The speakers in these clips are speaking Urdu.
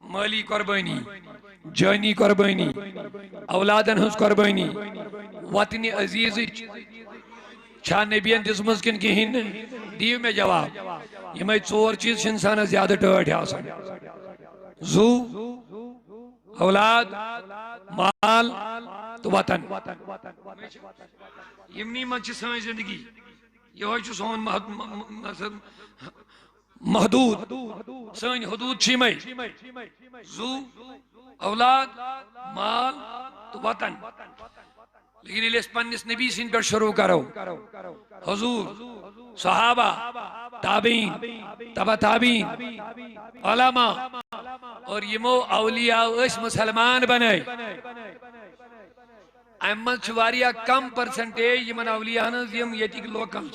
مالی قربانی جانی قربانی اولادن ہنس قربانی وطن عزیز چھا نبیان دسمز کن کہین دیو میں جواب یہ میں ژور چیز انسان زیادہ ٹاٹھ آسان زو اولاد مال تو وطن یمنی من سن زندگی یہ سون محدود سن حدود چھ زو اولاد مال تو وطن لیکن یہ پنس نبی سن پر شروع کرو حضور صحابہ تابعین تبع تابعین علماء اور یمو اولیاء اس مسلمان بنائے امن واریاہ کم پرسنٹیج یمن اولیاء یم یتک لوکل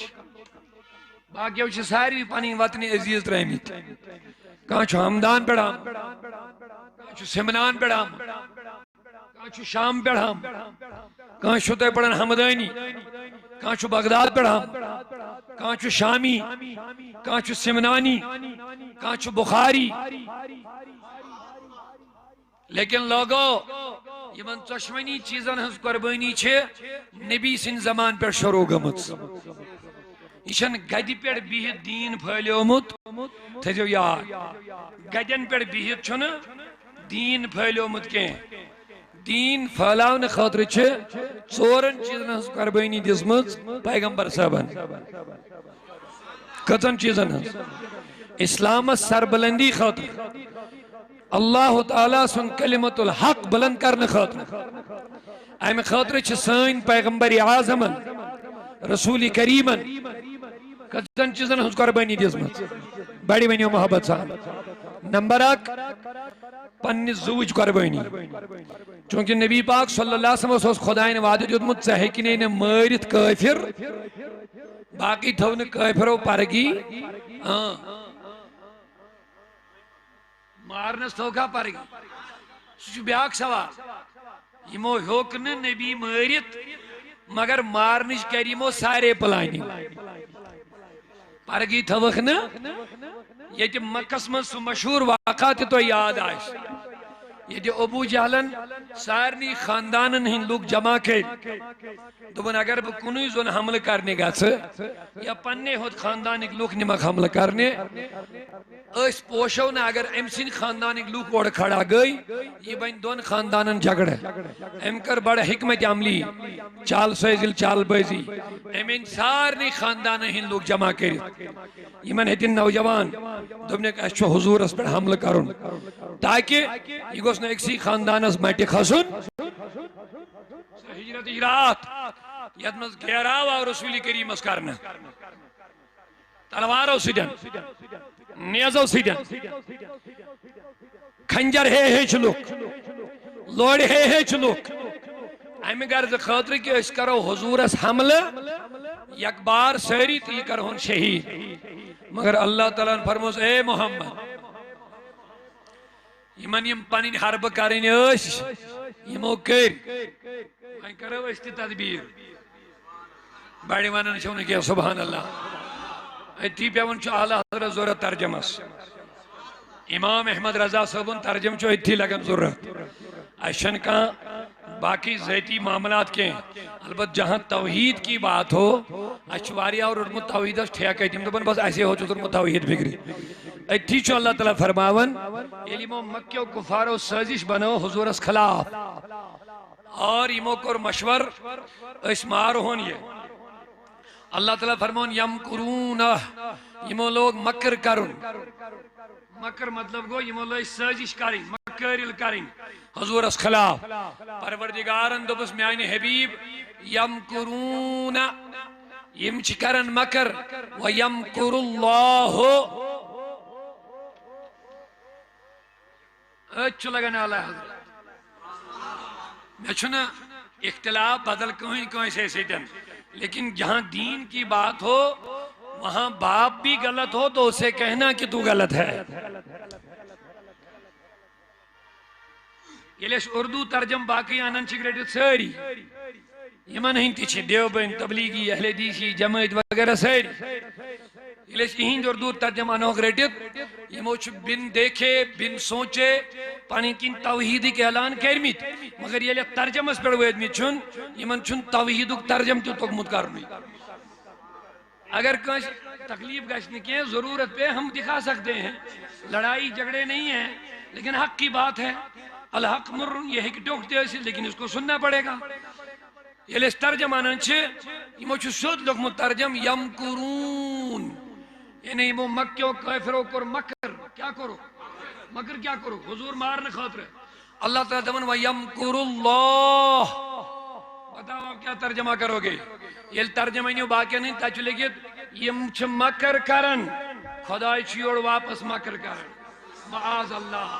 باقیو ساری پنن وطن عزیز ترمت کان ہمدان پڑھام کان سمنان پڑھام کان شام پڑھام کان تہ پڑھان ہمدانی کان بغداد پڑھام کان شامی کان سمنانی کان بخاری لیکن لوگو یمن ژۄشوٕنی چیزن ہز قربانی چھ نبی سن زمان پہ شروع گمت یہ گدِ پہ بہت دین پھلیومت تھو یاد گدین پہ بہت چھن دین پھلیومت کی دین پھلاؤن خاطر ژورن چیزن ہز قربانی دسمت پیغمبر صاحبن کتن چیزن ہز اسلام سربلندی خاطر اللہ تعالیٰ سن کلمت الحق بلند کرنے خاطر امہ خاطر سن پیغمبر اعظمن رسول کریمن کتن چیزن ہز قربانی دسمت بڑی ونیو محبت سان نمبر 1 پنس زوج قربانی چونکہ نبی پاک صلی اللہ علیہ وسلم خدائن وعدہ دیتمت ژٕ ہیکہِ نہٕ مٲرِتھ کٲفر باقی تھو نہٕ کٲفرو پرگی مارنس تھوکا پرگی سہ بیاکھ سوال یمو ہیوک نہ نبی مٲرِتھ مگر مارنچ کر یمو سارے پلاننگ پرگی تھوک نا یہ مکس من سہ مشہور واقعہ تہ تہ یاد آس یہ ابو جہلن سارنی خاندانن ہند لوگ جمع کر دپن اگر بہ کنوئی زون حملہ کرنے گھس یا پنے ہوت خاندانک لوگ نمک حملہ کرنے اس پوشو نا اگر ام سن خاندانک لوگ اور کھڑا گئی یہ بین دون خاندانن جھگڑے ام کر بڑا حکمت عملی چال سوزل چال بازی امین سارنی خاندان ہند لوگ جمع کر یمن ہتن نوجوان دپنک اس چھو حضور اس پر حملہ کرن تاکہ یہ گوس نا اکسی خاندان اس مٹی کھسن ہجرت ہجرات یتمز گھیراو اور رسول کریم اس کرنا تلوارو سیدن نیزو سیدن کھنجر ہے چلوک لوڑ ہے چلوک امی غرض خاطر کہ اس کرو حضور اس حملہ یک بار ساری تی کرہن شہید مگر اللہ تعالیٰ نے فرموز اے محمد یمن یم پنین حرب کرن اس یمو کر وہیں کرو اس تی تدبیر بڑی ونن چھونے کیا سبحان اللہ تی پیون چھو اعلیٰ حضرت ضرورت ترجمس امام احمد رضا صاحبن ترجم چھو اتھی لگن ضرورت ایشن کا باقی ذاتی معاملات کے البت جہاں توحید کی بات ہو اچھواری اور ارمت توحید اس ٹھیا کہتی ہم تو بس ایسے ہو چود ارمت توحید بگری اتھی چھو اللہ تعالیٰ فرماون علم و مکہ و کفار و سازش بنو حضور اس خلاف اور امو کر مشور اس مارو ہون یہ اللہ تعالیٰ فرمون یمکرون یمو لوگ مکر کرن مکر مطلب گو یمو لوگ سازش کریں مکرل کریں حضور اس خلاف پروردگارن دوبس میانی حبیب یمکرون یم چکرن مکر و یمکر اللہ اچھو لگنے اللہ حضرت میں چھونا اختلاف بدل کوئی سے سیدن لیکن جہاں دین کی بات ہو وہاں باپ بھی غلط ہو تو اسے کہنا کہ تو غلط ہے یہ لیش اردو ترجم باقی آنن چکریٹت ساری یہ من ہنتی چھے دیوبند تبلیغی اہل حدیثی جماعت وغیرہ ساری یہ ہند اردو ترجمہ نوک رٹت یمو بن دیکھے بن سوچے پانی کن توحید کے اعلان کرمت مگر یہ ترجمس پہ ویدمت چھن یمن چھن توحید ترجم تہ توگمت کرنی اگر کس تکلیف گھنہ کی ضرورت پہ ہم دکھا سکتے ہیں لڑائی جھگڑے نہیں ہیں لیکن حق کی بات ہے الحق مر یہ ٹوکتے لیکن اس کو سننا پڑے گا یہ ترجمہ یہ سیود لوگمت ترجم یمکرون یعنی یہ مکیو کافرو کر مکر کیا کرو مکر کیا کرو حضور مارنے خاطر اللہ تعالیٰ دمن وَيَمْكُرُ اللَّهِ بتاؤ آپ کیا ترجمہ کرو گے یہ ترجمہ نہیں باقی نہیں تا چلے گی یم چھ مکر کرن خدای چھوڑ واپس مکر کرن معاذ اللہ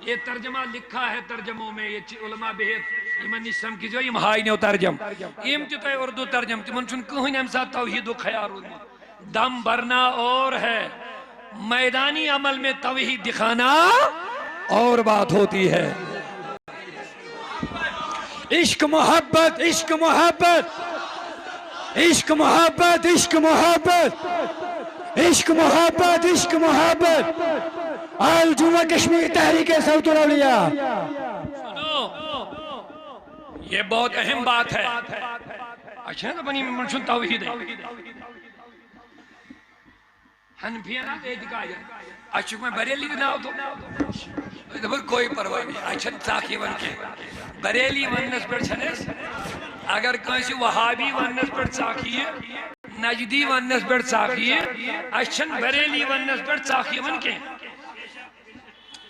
یہ ترجمہ لکھا ہے ترجموں میں یہ علماء بہت یمن نسم کی جو یم ہائی نیو ترجم یم چھ تو اردو ترجم تمن چھن کہیں ہم ساتھ توحید و خیال دم بھرنا اور ہے میدانی عمل میں توحید دکھانا اور بات ہوتی ہے عشق محبت عشق محبت عشق محبت عشق محبت عشق محبت عشق محبت الجمعہ کشمیر تحریک صوت الاولیاء سنو یہ بہت اہم بات ہے اچھا نا بنی منشن توحید ہے ہنفیاں اعتقاد ہے اچھا میں بریلی ناو تو کوئی پرواہ نہیں اچھا ساکی ون کے بریلی ونس پر چھنس اگر کسی وہابی ونس پر ساکی ہے نجدی ونس پر ساکی ہے اچھا بریلی ونس پر ساکی ون کے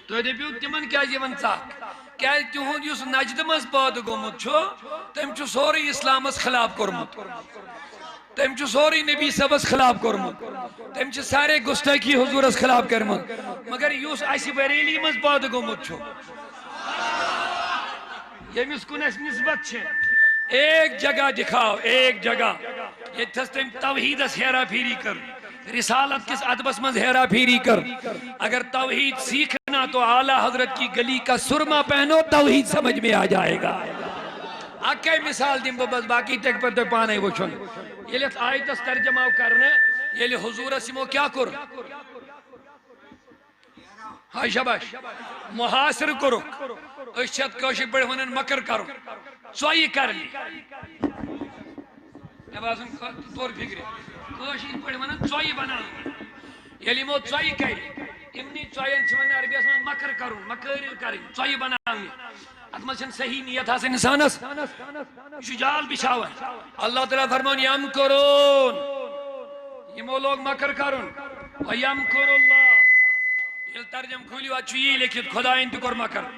تو یہ دیپیو تمن کیا جیون ساک کیا تیہون یوس نجد مز پاد گومت چھو تم چھو سوری اسلامس خلاف کرمت تم چھو سوری نبی سبس خلاف کرمت تم چھو سارے گستاخی حضورس خلاف کرمت مگر یوس ایسی بریلی مز پاد گومت چھو یہ مسکن اس نسبت چھے ایک جگہ دکھاؤ ایک جگہ یہ تم توحید اس ہیرا پھیری کر رسالت کس ادبس مز ہیرا پھیری کر اگر توحید سیکھنا تو اعلیٰ حضرت کی گلی کا سرما پہنو توحید سمجھ میں آ جائے گا آکے مثال دیم بس باقی تک پر تو پانے وہ چھن یہ لئے آیت اس ترجمہ کرنے یہ لئے حضور اسمو کیا کر ہائی شباش محاصر کرو اشت کوشی بڑھ ونن مکر کرو سوئی کرنی اب آسن طور فکری کوشی بڑھ ونن سوئی بنا یہ لئے مو سوئی کری امنی سوئین چھونے عربی اسمان مکر کرو مکر کریں سوئی بنا اتمشن صحیح نیت حاصل انسانس شجال بچھاوا اللہ تعالیٰ فرمان یمکرون یہ لوگ مکر کرن ویمکر اللہ یہ ترجم کھولی واچو یہ لکھت خدا انت کر مکر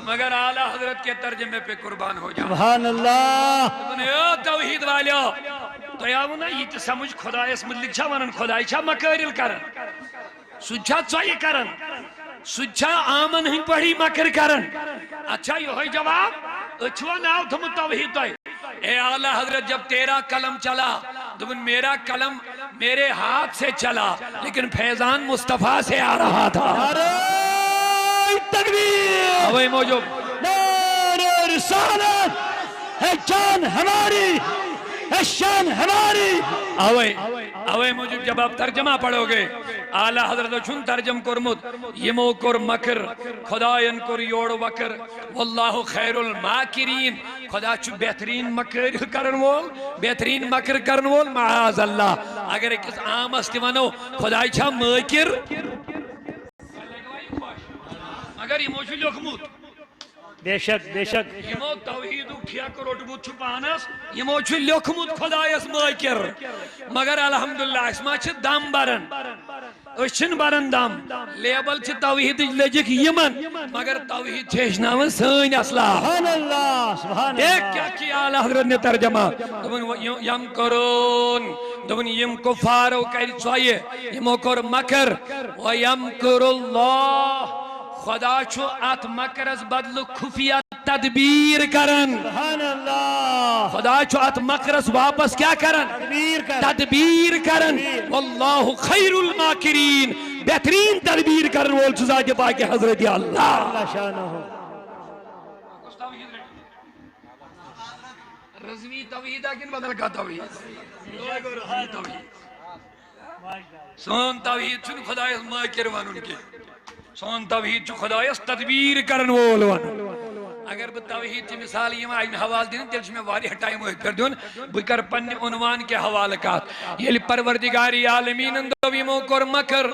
مگر اعلیٰ حضرت کے ترجمے پہ قربان ہو جائے سبحان اللہ توحید والیو تو یاونا یہ سمجھ خدا اس مدلک چھا ونن خدای چھا مکرل کرن سجھا چوئی کرن سجھا آمن ہی پڑھی مکر کرن اچھا یہ ہوئی جواب اچھوا ناو تھا توحید تو اے اعلیٰ حضرت جب تیرا قلم چلا تو میرا قلم میرے ہاتھ سے چلا لیکن فیضان مصطفیٰ سے آ رہا تھا نعرہ تکبیر اوہ موجود نعرہ رسالت ہے جان ہماری ہے شان ہماری اوہ موجود جب آپ ترجمہ پڑھو گے اعلیٰ حضرت چھن ترجم کرمت یمو کر مکر خداین کر یوڑ وکر واللہ خیر الماکرین خدا چھو بہترین مکر کرن وول بہترین مکر کرن وول معاذ اللہ اگر ایک عام استوانو خدای چھا مکر اگر یمو چھو لکھمت بے شک بے شک یمو توحیدو کھیا کروٹ بود چھپانس یمو چھو لکھمت خدایس مکر مگر الحمدللہ اسما چھ دم برن اشن برن دم لیبل چھ توحید لجک یمن مگر توحید چھشناون سین اسلام سبحان اللہ سبحان اللہ ایک کیا کیا اعلیٰ حضرت نے ترجمہ یم کرون دبن یم کفارو کہی چوئیے یمو کر مکر ویم کر اللہ خدا چھو ات مکرز بدل خفیہ تدبیر کرن سبحان اللہ خدا چھو ات مکرز واپس کیا کرن تدبیر کرن واللہ خیر الماکرین بہترین تدبیر کرن وول چو ذات پاک حضرت اللہ اللہ شانہ ہو رضوی توحید آکن بدل کا توحید سون توحید چھن خدایس ماکر ونن کی سون توحید چھ خدایس تدبیر کرن وول ون اگر بہ توحید کی مثال یہ آئی حوالہ دین تیل چھ میں واریاہ ٹائم ہوئی پھر دیون بہ کر پنہ عنوان کے حوالہ کات یل پروردگار عالمین دو یمو کور مکر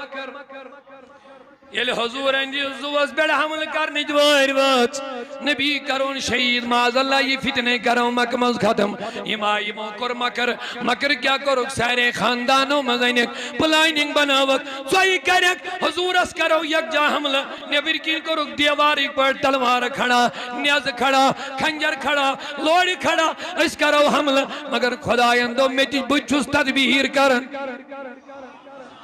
یل حضور اندی زوز بیڑ حمل کرنے جوار وات نبی کرون شہید معاذ اللہ یہ فتنے کروں مکمز ختم یمو کر مکر کیا کرو سارے خاندانوں مزینک پلائننگ بناوک سوئی کرک حضور اس کرو یک جا حمل نبیر کی کرو دیواری پر تلوار کھڑا نیاز کھڑا کھنجر کھڑا لوڑ کھڑا اس کرو حمل مگر خدایندو میتی بچوس تدبیر کرن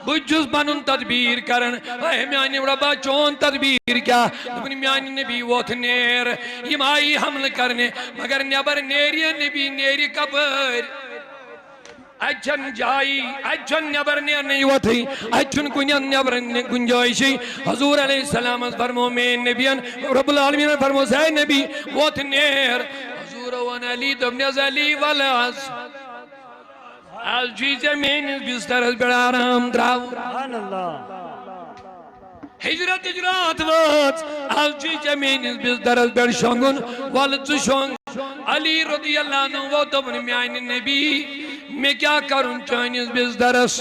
بجوز بنن تدبیر کرن اے میانی ربا چون تدبیر کیا دبنی میانی نبی ووت نیر یم آئی حمل کرنے مگر نیبر نیری نبی نیری کبر اچھن جائی اچھن نیبر نیر نہیں ووتی اچھن کنین نیبر گنجائشی حضور علیہ السلام فرمو میں نبیان رب العالمین فرمو سے نبی ووت نیر حضور ون علی دبنی علی والاز آج جی زمین بستر از بڑا آرام دراو سبحان اللہ ہجرت وات آج جی زمین بستر از بڑ شنگن والد شنگ علی رضی اللہ عنہ وہ دبن میان نبی میں کیا کروں چانیز بسترس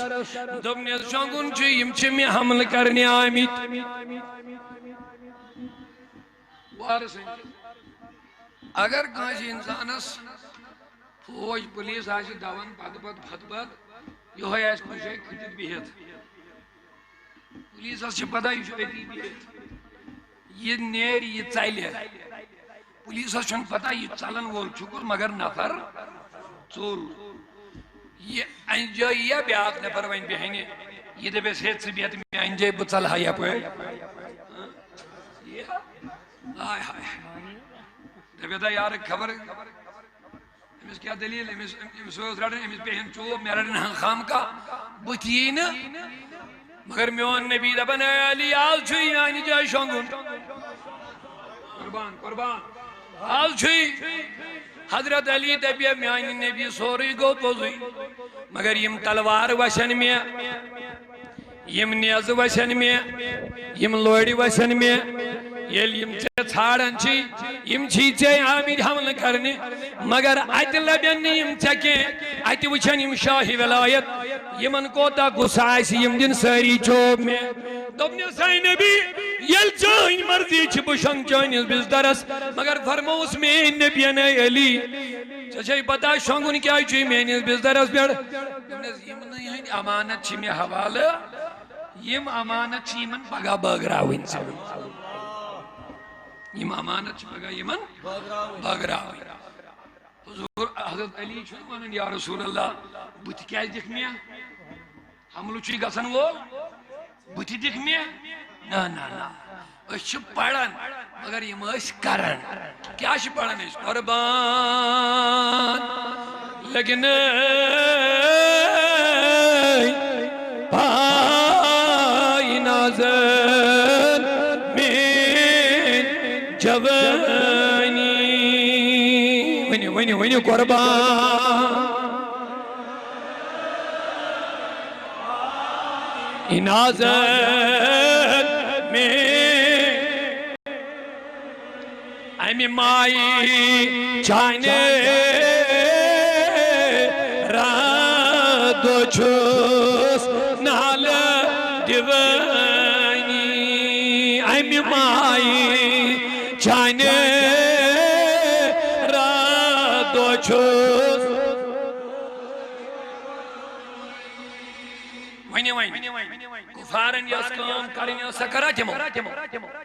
دبن شنگن چیم میں حمل کرنے آمید اگر کانچ انسانس فوج پولیس آشی دوان پت یہ ہوئی ایس کچھ ہے کھٹت بیہت پولیس آشی پتا یہ شو ایتی بیہت یہ نیر یہ چائل ہے پولیس آشی پتا یہ چلن وول چکر مگر نفر چور یہ انجائی یا بیاک نفر وین بہنے یہ دے بیس ہیت سے بیہت میں انجائی بچل ہایا پوئے یہ آئے ہائے دے بیتا یار خبر امس کیا دلیل امس سوز رڑن امس پہن چوب میں رڑن خام کا بتین مگر میون نبی دبن علی آل چھوئی آنی جائے شنگون قربان آل چھوئی حضرت علی دبی میانی نبی سوری گو پوزوئی مگر یم تلوار وشن میں یم نیاز وشن میں یم لوڑی وشن میں یل یم چے چھاڑن چی یم چی چے آمید حمل کرنے مگر آیت لبین یم چکے آیت وچھن یم شاہی ولایت یمن کوتا گسائش یم دن ساری چوب میں دبنی سائی نبی یل چاہین مرضی چھ بشنگ چاہین بزدرس مگر فرموس میں نبیان علی چاچائی پتا شنگون کیا چوئی میں بزدرس بیڑ یم امانت چھ میں حوالہ یم امانت چھ یمن پگا بگراوین سے یم امانت چھ پگا یمن بگراوین حضور حضرت علی چھو ونن یا رسول اللہ بت کیا دکھ میں حملو چھ گسن وہ بت دکھ میں نا نا نا اس چھ پڑھن مگر یم اس کرن کیا چھ پڑھن اس قربان لیکن پائی نازل من جوانی ونی قربان نازل من امی مائی چاہنے راد و چھوس نال دیوانی امی مائی چاہنے راد و چھوس کفارن یاس کام کرن یا سکرہ جمو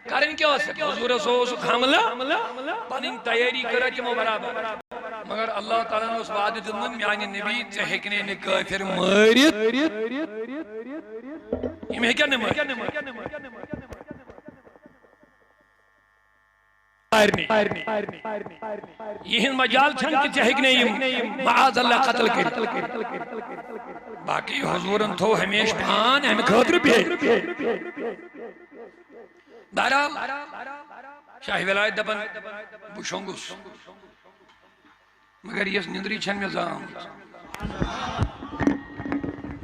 کرن کیا سکر حضور سوس حملہ پنن تیاری کرا جمو برابر مگر اللہ تعالیٰ نے اس وعدہ دنن میانی نبی چہکنے نے کافر مارید یہ میں کیا نمائد یہ مجال چھن کی چہکنے معاذ اللہ قتل کر باقی حضورن تو ہمیش پان ہمیں خطر بھی بہرحال شاہ ولایت دبن بشنگس مگر یہ نندری چھن میں زام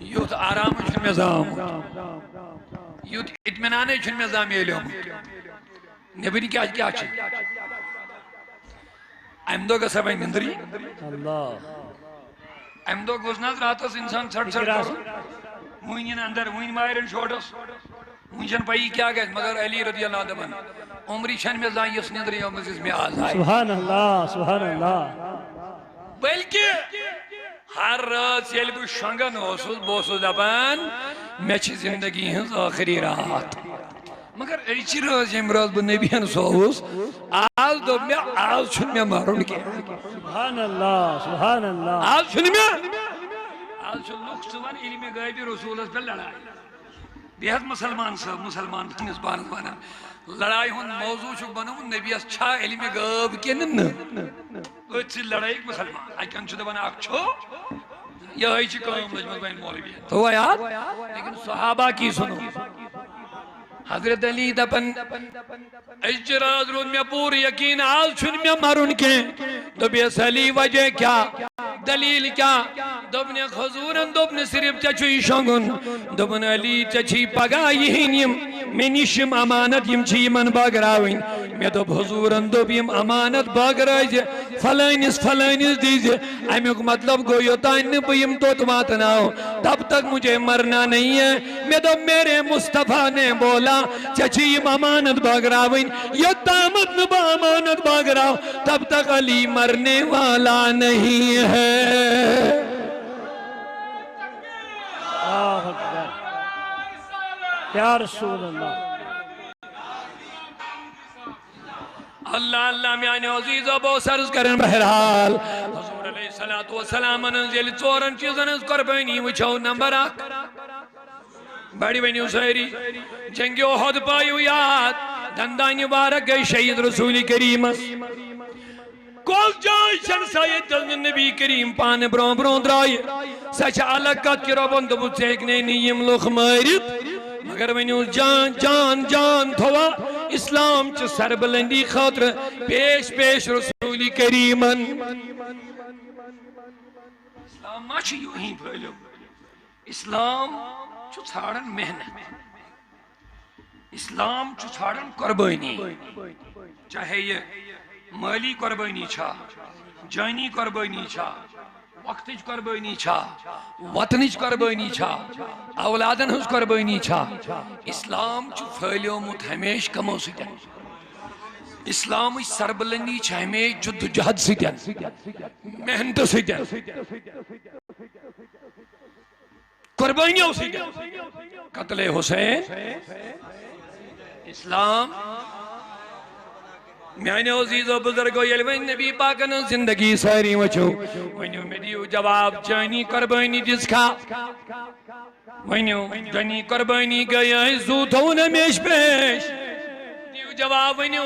یوت آرام چھن میں زام یوت اطمینانے چھن میں زام یہ لیوم نبی کیا کیا چھن ایم دو گسا بین نندری اللہ ایم دو گوزناز راتس انسان چھڑ چھڑ موینین اندر موین مائرن شوٹس موینشن پائی کیا گئے مگر علی رضی اللہ دبن عمری چھن میں زان یس نندری یوم اس میں آزائی سبحان اللہ سبحان اللہ بلکہ ہر رات یل بہ شنگن بہس دپان مے چھ زندگی ہز آخری رات مگر اچ روز یم روز بہ نبیان سوس آز دب مے آز چھن مے مارن کی سبحان اللہ سبحان اللہ آز چھن مے آز چھ لوک سوان علم غیب رسولس پہ لڑائی بیہت مسلمان صاحب مسلمان پنس پانس ونان لڑائی ہن موضوع چھ بنومت نبیس چھا علم غیب کن سی لڑائی مسلمان اکن چھ دپان اکھ چھو یہ چھ کام لجمت بین مولوی تو یاد لیکن صحابہ کی سنو حضرت علی دپن اجراز رود میں پور یقین آل چھن میں مرن کے دبیس علی وجہ کیا دلیل کیا دبن خضورن دبن صرف چچوی شنگن دبن علی چچی پگا یہین یم میں نشم امانت یم چی من باگراوین میں دب حضورن دب یم امانت باگرائی فلائنس دیجئے امیک مطلب گو یوتائن نب یم توت ماتناو تب تک مجھے مرنا نہیں ہے میں دب میرے مصطفیٰ نے بولا چچی یم امانت باگراوین یوتامت نب امانت باگراو تب تک علی مرنے والا نہیں ہے اللہ اکبر یا رسول اللہ اللہ اللہ میانے عزیز و بہت سرز کرن بہرحال حضور علیہ السلام انزیل چورن چیزن از قربانی وچھو نمبر اک بڑی بینی اسیری جنگی احد پائیو یاد دندانی بارک گئی شہید رسول کریم کول جائے شنسائیت دلن نبی کریم پانے برون برون درائی سچ علقات کی ربن دبو چیکنے نیم لوخ مارد مگر ونیو جان جان جان تھوا اسلام چھ سربلندی خاطر پیش پیش رسول کریمن اسلام ما چھ یوں ہی پھیلو اسلام چھ چھاڑن محنت اسلام چھ چھاڑن قربانی چاہے یہ مالی قربانی چھا جانی قربانی چھا وقتج قربانی چھا وطنج قربانی چھا اولادن ہز قربانی چھا اسلام چھ پھیلیو مت ہمیش کمو سیتن اسلام سربلندی چھ ہمیش جد جہد سیتن محنت سیتن قربانیوں سیتن قتل حسین اسلام میانے عزیز و بزرگو یلوین نبی پاکن زندگی ساری وچھو ونیو میں دیو جواب جانی قربانی جس کا ونیو جانی قربانی گیا زوتون میش پیش دیو جواب ونیو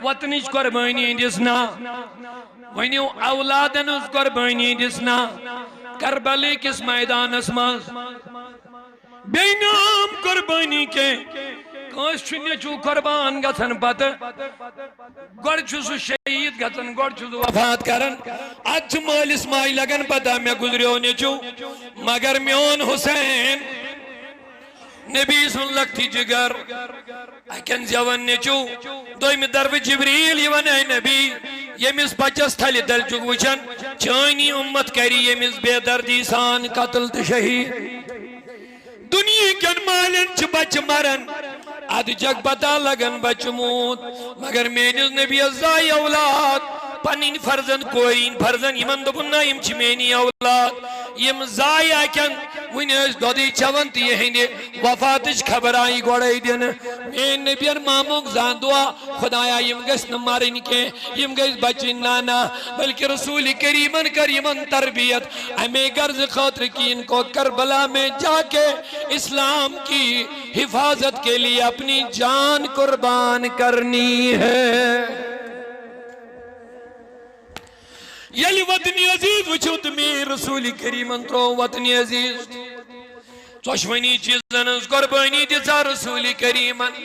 وطنش قربانی جسنا ونیو اولادن اس قربانی جسنا کربلی کس میدان اسماز بینام قربانی کے کانس چھنے چو قربان گتن پت گوڑ چھو شہید گتن گوڑ چھو وفات کرن اچھ مالس مائی لگن پتا میں گزریو نیچو مگر میون حسین نبی سن لگتی جگر اکن زیون نیچو دوئی میں درو جبریل یون اے نبی یمیس بچس تھلی دل چک وچن چانی امت کری یمیس بے دردی سان قتل تشہید دنیا کن مالن چھ بچ مرن اد جگ پتا لگن بچ موت مگر مینیز نبی ازائی اولاد پنین فرزن کوئین فرزن یمن دبنا یم چھ مینی اولاد یم زائی آکن ونیز دودی چون تی ہندے وفاتش خبر آئی گوڑائی دین مین نبیر ماموک زاندوا خدایا یم گس نمارن کے یم گس بچن نانا بلکہ رسول کریمن کریمن تربیت ہمیں گرز خاطر کی ان کو کربلا میں جا کے اسلام کی حفاظت کے لیے اپنی جان قربان کرنی ہے یلی وطنی عزیز وچھو تمہیں رسول کریمن ترو وطنی عزیز چوشونی چیزن اس قربانی دیسا رسول کریمن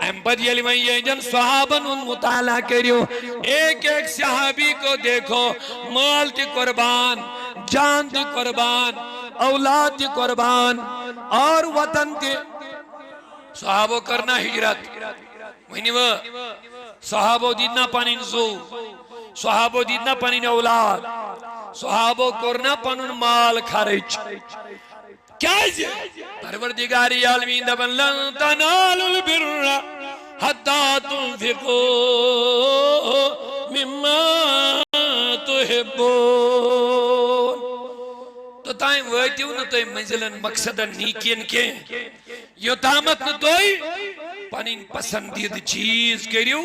ام پد یلی میں یہ جن صحابن ان مطالعہ کریو ایک ایک صحابی کو دیکھو مال تی قربان جان تی قربان اولاد تہ قربان اور وطن تہ صحابو کرنا ہجرت ونی و صحابو دیدنا پنن زو صحابو دیدنا پنن اولاد صحابو کرنا پنن مال خرچ کیازِ پروردگار عالمین دپن لن تنالوا البر حتى تنفقوا مما تحبون تو تائیں واتیو نہ تُہۍ منزلن مقصدن نیکین کی یوتامت نہ تُہۍ پنن پسندید چیز کریو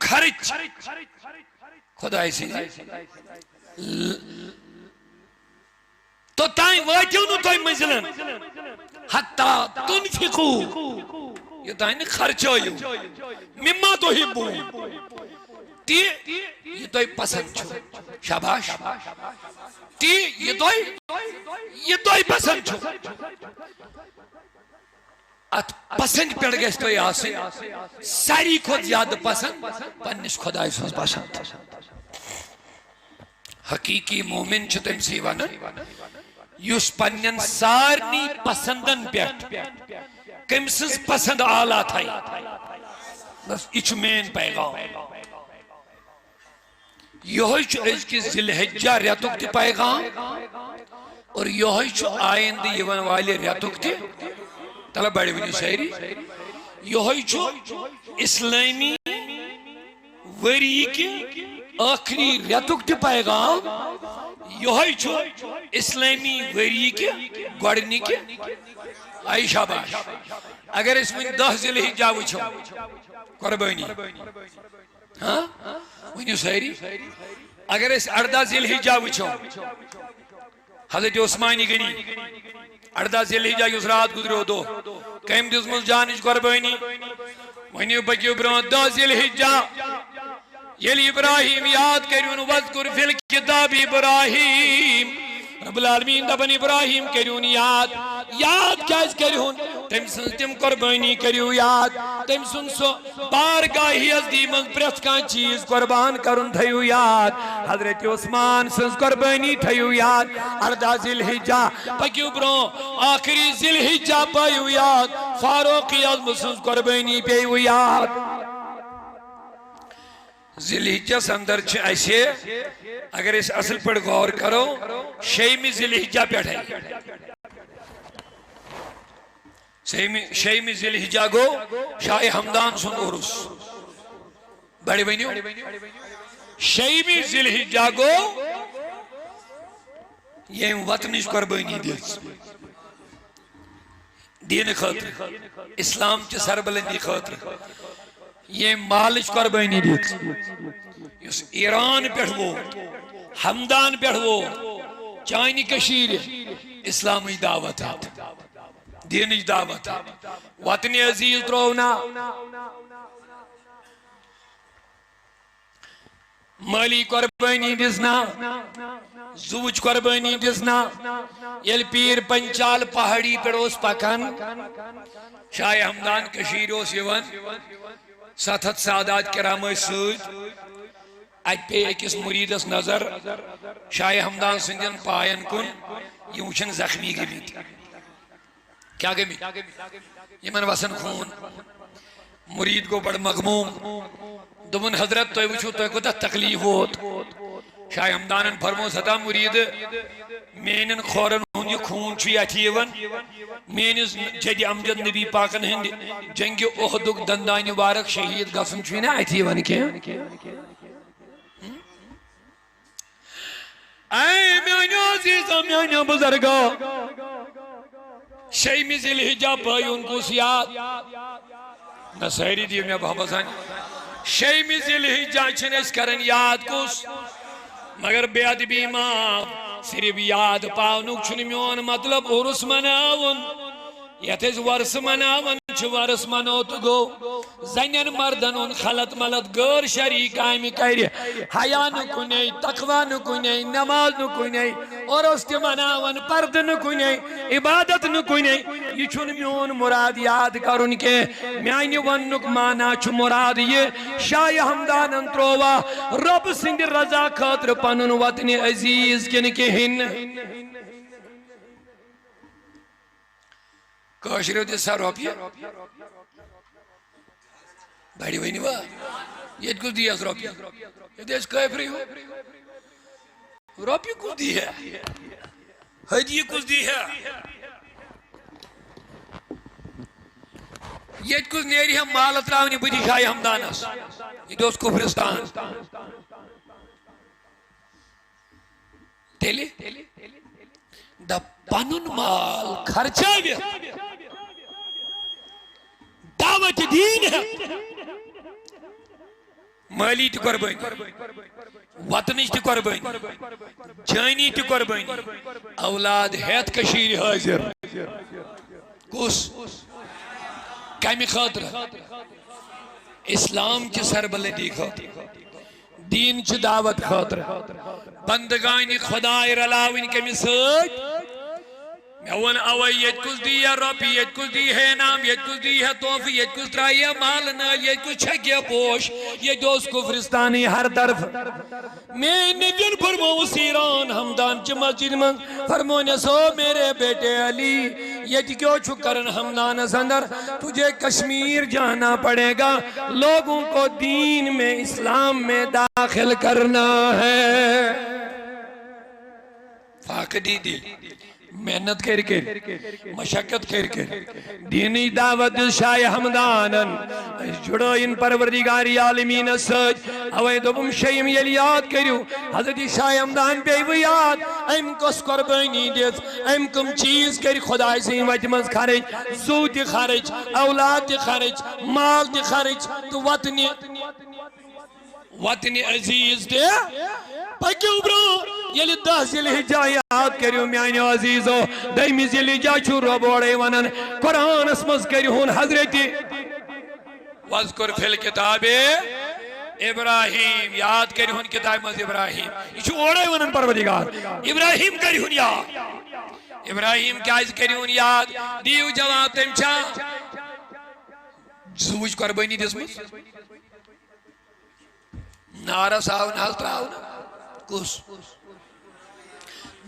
خرچ خدا سے تو تائیں واتیو نہ تُہۍ منزلن حتى تنفقوا یہ تائیں خرچائیو مما تحبون تی یہ تُہۍ پسند چھو شاباش تی یہ تُہۍ پسند چھو ات پسند پیڑ گیس تو آسن ساری خود زیادہ پسند پنس خدای سنس پسند حقیقی مومن چھ تم سی ون یس پنن سارنی پسندن پیٹ کم سنس پسند آلہ تھائی بس یہ مین پیغام یہ ازک ذوالحجہ ریتک تہ پیغام اور یہ آئند یون والے ریتک تہ تلا بڑی ونی سیری یہ اسلامی وری کی آخری ریتک تہ پیغام یہ اسلامی وری کی گوڑنی کی آئی شاباش اگر اس میں 10 ذوالحجہ وچھو قربانی ہاں ونی سیری اگر اس 18 ذوالحجہ وچھو حضرت عثمانی گنی 18 ذوالحجہ یس رات گزرو دو کم دزمز جانچ قربانی ونی پکیو برون 10 ذوالحجہ یلی ابراہیم یاد کریون وذکر فی الکتاب ابراہیم رب العالمین دبن ابراہیم کریون یاد کیاز کریون تم سن تم قربانی کریو یاد تم سن سو بارگاہی ازدی من پرت کان چیز قربان کرن تھیو یاد حضرت عثمان سنس قربانی تھیو یاد 18 ذوالحجہ پکیو برو آخری ذوالحجہ پایو یاد فاروق اعظم سنس قربانی پیو یاد ذوالحجہ اندر چھ ایسے اگر اس اصل پر غور کرو شیمی ذوالحجہ پیٹھ ہے شیمی ذوالحجہ گو شاہ حمدان سن عرس بڑی بینیو شیمی ذوالحجہ گو یہ وطنش قربانی دیس دین خاطر اسلام چھ سربلندی خاطر یہ مالش قربانی دیت اس ایران پیٹھ وہ حمدان پیٹھ وہ چائنی کشیر اسلامی دعوت ہے دینش دعوت ہے وطن عزیز ترونا مالی قربانی دسنا زوج قربانی دسنا یل پیر پنچال پہاڑی پر اس پکن شاہ حمدان کشیر اس یون 7 سادات کرام سوت ات پہ اکس مریدس نظر شاہ حمدان سندین پائن کن یہ وچھن زخمی گمت کیا گمت یہ من وسن خون مرید کو بڑھ مغموم دمن حضرت تو وچھو تو کوتا تکلیف ہوت شاہ حمدانن فرمو ستا مرید مینن خورن ہون یہ خون چھوی اتیون مینز جد امجد نبی پاکن ہند جنگ احدک دندان مبارک شہید گسن چھوی نا اتیون کیا اے میانی عزیزہ میانی بزرگا شیمی ذوالحجہ پائیون کو سیاد نصیری دیو میں بہت بسان شیمی ذوالحجہ چھنس کرن یاد کس مگر بے ادبی ماں صرف یاد پاونک چھن میون مطلب عرس مناون یتیز ورس مناون چھ ورس منوت گو زنین مردن ان خلط ملط غیر شریک آئمی کری حیاء نکنے تقوی نکنے نماز نکنے عرس تی مناون پرد نکنے عبادت نکنے یہ چھن میون مراد یاد کرن کے میانی ونک مانا چھ مراد یہ شاہ حمدان انتروا رب سند رضا خاطر پنن وطن عزیز کن کے ہن کاشریو دے سا روپیہ بڑی وینی وا یہ کچھ دی ہے روپیہ یہ دیس کافری ہو روپیہ کچھ دی ہے حدیہ کچھ دی ہے یہ کچھ نیری ہم مالت راونی بدی شاہ ہمدانس یہ دوست کفرستان تیلے دا پنن مال خرچاوی دعوت دین ہے مالی تی قربانی وطنش تی قربانی جانی تی قربانی اولاد ہیت کشیر حاضر کس کمی خاطر اسلام کی سربلندی خاطر دین چی دعوت خاطر بندگانی خدای رلاوین کمی سۭتۍ میں ون اوے یہ کچھ دی ہے روپی یہ کچھ دی ہے نام یہ کچھ دی ہے توفی یہ کچھ ترائی ہے مال نال یہ کچھ چھگیا پوش یہ دوست کفرستانی ہر طرف میں نبیان فرمو سیران ہمدان چی مسجد من فرمونے سو میرے بیٹے علی یہ کیوں چھکرن ہمدان سندر تجھے کشمیر جانا پڑے گا لوگوں کو دین میں اسلام میں داخل کرنا ہے فاقدی دل محنت کر مشقت کر دینی دعوت شاہ ہمدانن جڑو ان پروردگاری عالمین سچ اوے دوبم شیم یل یاد کریو حضرت شاہ ہمدان بیو یاد ایم کس قربانی دیت ایم کم چیز کر خدا سے وجہ مز خرچ زو تی خرچ اولاد تی خرچ مال تی خرچ تو وطنی عزیز دے پکیو برو یلی 10 ذوالحجہ یاد کریو میانی عزیزو دہمی ذوالحجہ چھو ربوڑے ونن قرآن اسمز کریون حضرتی وذکر فی الکتاب ابراہیم یاد کریون کتاب مز ابراہیم یہ چھو اوڑے ونن پروردگار ابراہیم کریون یاد ابراہیم کیاز کریون یاد دیو جواب تمچا زوج قربانی دسمز نارس آو نال تراؤ کس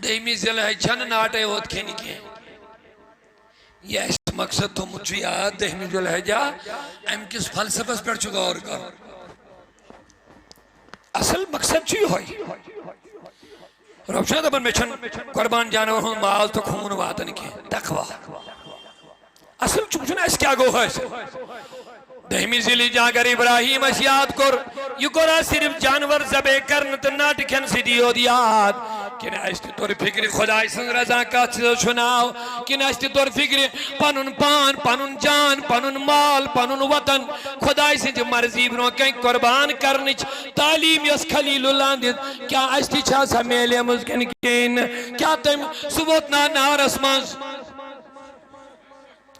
دہمی ذوالحجہ ناٹے ہوت کھینی کھین یہ اس مقصد تو مجھے یاد دہمی ذوالحجہ ایم کس فلسفس پر چکا اور کر اصل مقصد چی ہوئی رب شاید اپن میں چھن قربان جانور ہوں مال تو خون واتن کی تقوی اصل چکچنا اس کیا گو ہے دہمی ذوالحجہ اگر ابراہیم اس یاد کر یہ کورا صرف جانور زبے کرن تو ناٹکن سی دیو دیاد کہ ناشتی طور فکر خدای سن رضا کا چھناو کہ ناشتی طور فکر پنن پان پنن جان پنن مال پنن وطن خدای سن مرضی برو کہیں قربان کرنچ تعلیم یس خلیل اللہ دیت کیا اشتی چھا سا میلے مزکن کین کیا تم سبوتنا نار اسمانس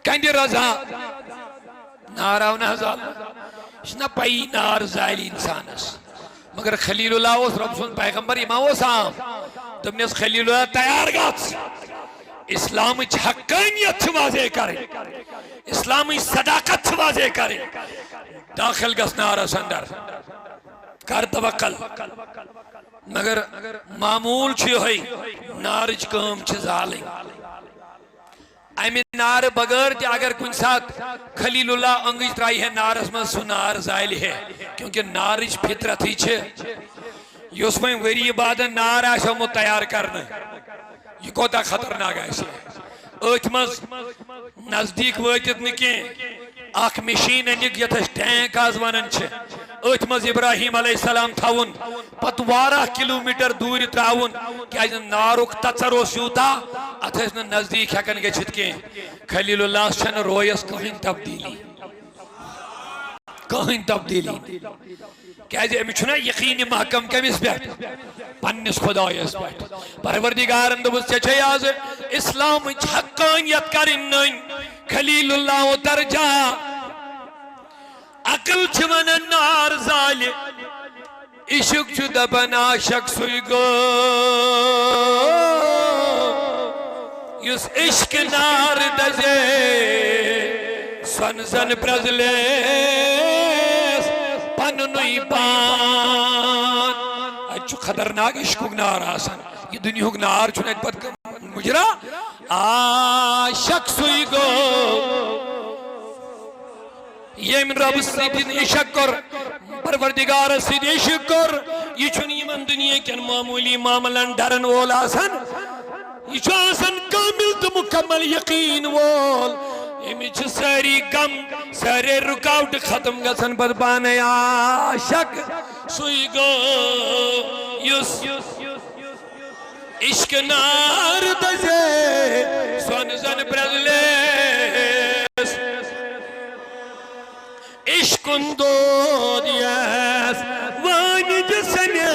کہندی رضا ناراو نحضال اشنا پائی نار زائلی انسانس مگر خلیل اللہ اس رب سن پیغمبر امام سام تم نے اس خلیل اللہ تیار گات اسلام حقانیت واضح کرے اسلامی صداقت واضح کرے داخل گس نارا سندر کر توکل مگر معمول چی ہوئی نارج کام چی ظالم ایمی نار بغیر تی اگر کن ساتھ خلیل اللہ انگیج ترائی ہے نارس میں سو نار زائل ہے کیونکہ نارج فطرت ہی چھے یہ اس میں ویری بعد نار آشا مو تیار کرنا یہ کوتا خطرناک ایسے اوچ مز نزدیک ویتت نکیں آکھ مشین انیک یتش ٹینک آزوانن چھے اوچ مز ابراہیم علیہ السلام تھاون پت 12 کلومیٹر دور تراون کیا جن ناروک تچرو سیوتا اتھا اس نے نزدیک ہکن کے چھتکیں خلیل اللہ چھن رویس کہیں تبدیلی کیا جی امی چھنا یقین محکم کم اس بیٹ پنس خدای اس بیٹ پروردگار اندبس چچے آز اسلام حقانیت کرن خلیل اللہ درجہ عقل چھوان نار زالی عشق چھو دبنا شخص ہوئی گو یس عشق نار دزے سن زن پرزلے پننوی پان اچھو خطرناک عشق نار آسان یہ دنیا نار چھونے پت مجرا عاشق سوئی گو یم رب سید عشق کر پروردگار سید عشق کر یہ چھن یمن دنیا کن معمولی معاملن ڈرن وول آسن یہ چھو آسن کامل تو مکمل یقین وول یمی چھ ساری غم ساری رکاوٹ ختم گسن پر بانے عاشق سوئی گو یس عشق نار دزے سون زن برزلیس عشق دود یس وانی جسنے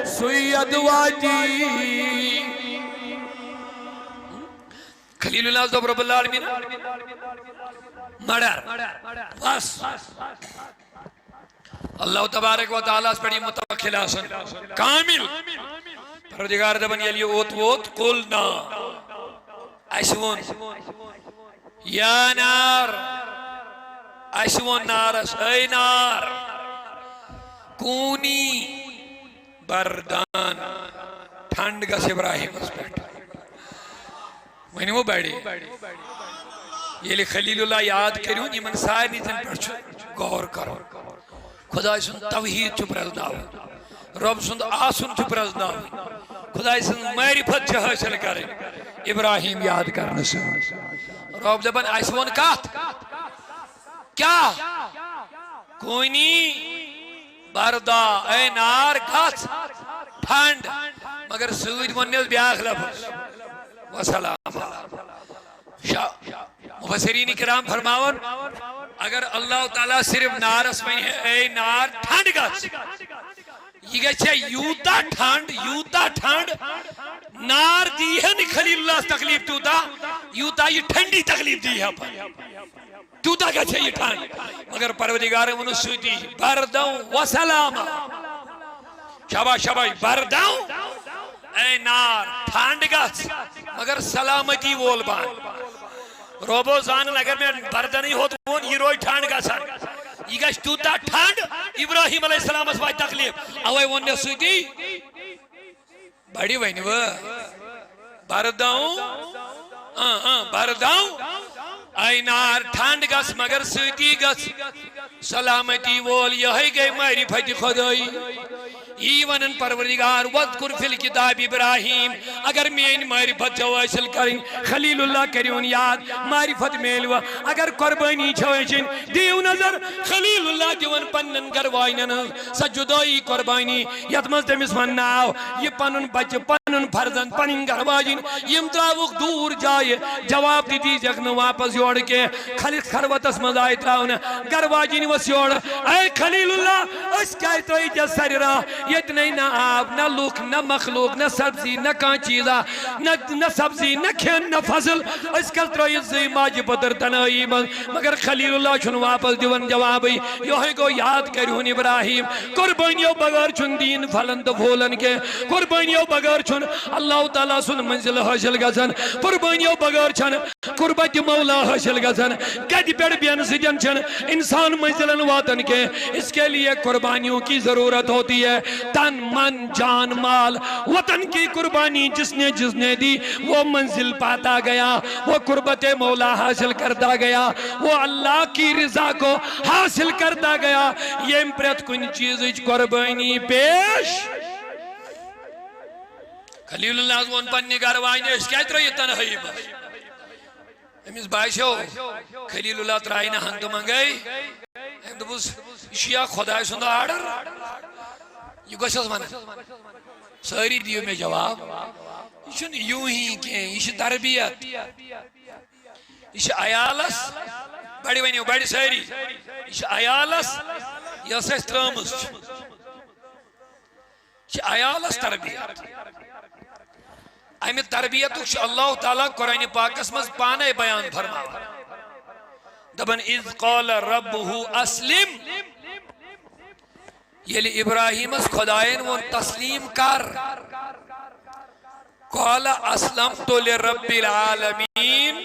سوید واجی خلیل اللہ صدب رب اللہ علمین مڑر بس اللہ تبارک و تعالیٰ اس پڑی متوکل آسن کامل پروردگار دبن یلی اوت ووت قلنا اشون یا نار اشون نارس اے نار کونی بردان ٹھنڈ گس ابراہیم اس پیٹ وہی وہ بیڑی یلی خلیل اللہ یاد کریون یہ من ساری نیتن پر غور کرو خدا سن توحید چھ پرزناو رب سن آسن چھ پرزناو خدا سن معرفت چھ حاصل کرے ابراہیم یاد کرنے سے رب دبن ایسون کات کیا کوئنی بردا اے نار گھت ٹھنڈ مگر سوید منیز بیاخ لفظ وسلام مفسرین کرام فرماون اگر اللہ تعالیٰ صرف نارس میں ہے اے نار ٹھنڈ گس یہ گچھے یوتا ٹھنڈ نار دی ہے نہیں خلیل اللہ تکلیف توتا یوتا یہ ٹھنڈی تکلیف دی ہے توتا گچھے یہ ٹھنڈ مگر پروردگار منسوٹی بردوں وسلام شبا بردوں اے نار ٹھنڈ گس مگر سلامتی وول بان روبو زانن اگر میں بردہ نہیں ہوتا ہوں یہ روئی ٹھانڈ گا سن یہ گا شتوتا ٹھانڈ ابراہیم علیہ السلام اسوائی تکلیف اوہ ونیا سوٹی بڑی وینی وہ برداؤں اے نار ٹھانڈ گس مگر سوٹی گس سلامتی وول یہی گئی ماری پھٹی خدائی ایونن پروردگار وذکر فی الکتاب ابراہیم اگر مین معرفت چھو حاصل کریں خلیل اللہ کریون یاد معرفت میلو اگر قربانی چھو حاصل دیو نظر خلیل اللہ دیون پنن گروائنن سجدائی قربانی یتمز تمیس منناو یہ پنن بچ پنن فرزن پنن گروائن یم تراوک دور جائے جواب دی جگن واپس یوڑ کے خلیل خروت اسمد آئی تراؤن گروائن وسیوڑ اے خلیل اللہ اس کہتو ایجا سر رہا یہ نہیں نہ آب نہ لوک نہ مخلوق نہ سبزی نہ کان چیزا نہ سبزی نہ کھین نہ فضل اس کل ترویت زی ماجی پتر تنائی مگر خلیل اللہ چھن واپس دیون جوابی یوہی کو یاد کریون ابراہیم قربانیوں بغیر چھن دین پھلن تو پھولن کے قربانیوں بغیر چھن اللہ تعالیٰ سن منزل حاصل گزن قربانیوں بغیر چھن قربت مولا حاصل گزن کد پیڑ بین سجن چھن انسان منزلن واتن کے اس کے لیے قربانیوں کی ضرورت ہوتی ہے تن من جان مال وطن کی قربانی جس نے دی وہ منزل پاتا گیا وہ قربت مولا حاصل کرتا گیا وہ اللہ کی رضا کو حاصل کرتا گیا یہ امپریت کن چیز قربانی پیش خلیل اللہ زون پن نگاروائن اس کیا اترا یہ تنہی بس امیز بائشو خلیل اللہ ترائینا ہنگ منگئی ہم دبوس اشیاء خدای سندہ آڈر یہ گوشت مانا ساری دیو میں جواب یہ یوں ہی کہ یہ تربیت یہ آیالس بڑی وینیو بڑی ساری یہ آیالس یہ سیس ترامس یہ آیالس تربیت امی تربیت اللہ تعالیٰ قرآن پاک اسمز پانے بیان فرما دبن اذ قال ربہو اسلم یلی ابراہیم اس خدایین وہ تسلیم کر قال اسلمت لرب العالمین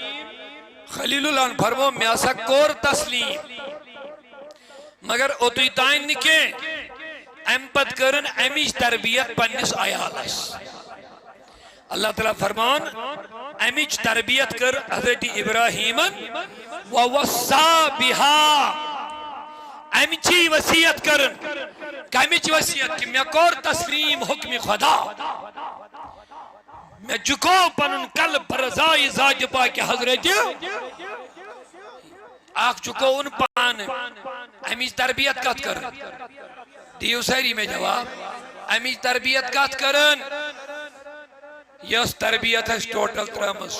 خلیل اللہ فرمو میں سکور تسلیم مگر اتویتائن نکے امپت کرن امیش تربیت پنس آیالس اللہ تعالیٰ فرمان امچ تربیت کر حضرت ابراہیم ووصا بہا امچی وصیت کرن کمچ وصیت کہ میں کور تسلیم حکم خدا میں جکو پنن قلب برزائی ذات پاک حضرت آخ چکو ان پان امیج تربیت کت کرن دیو ساری میں جواب امیج تربیت کت کرن یس تربیت ہے ٹوٹل ترامس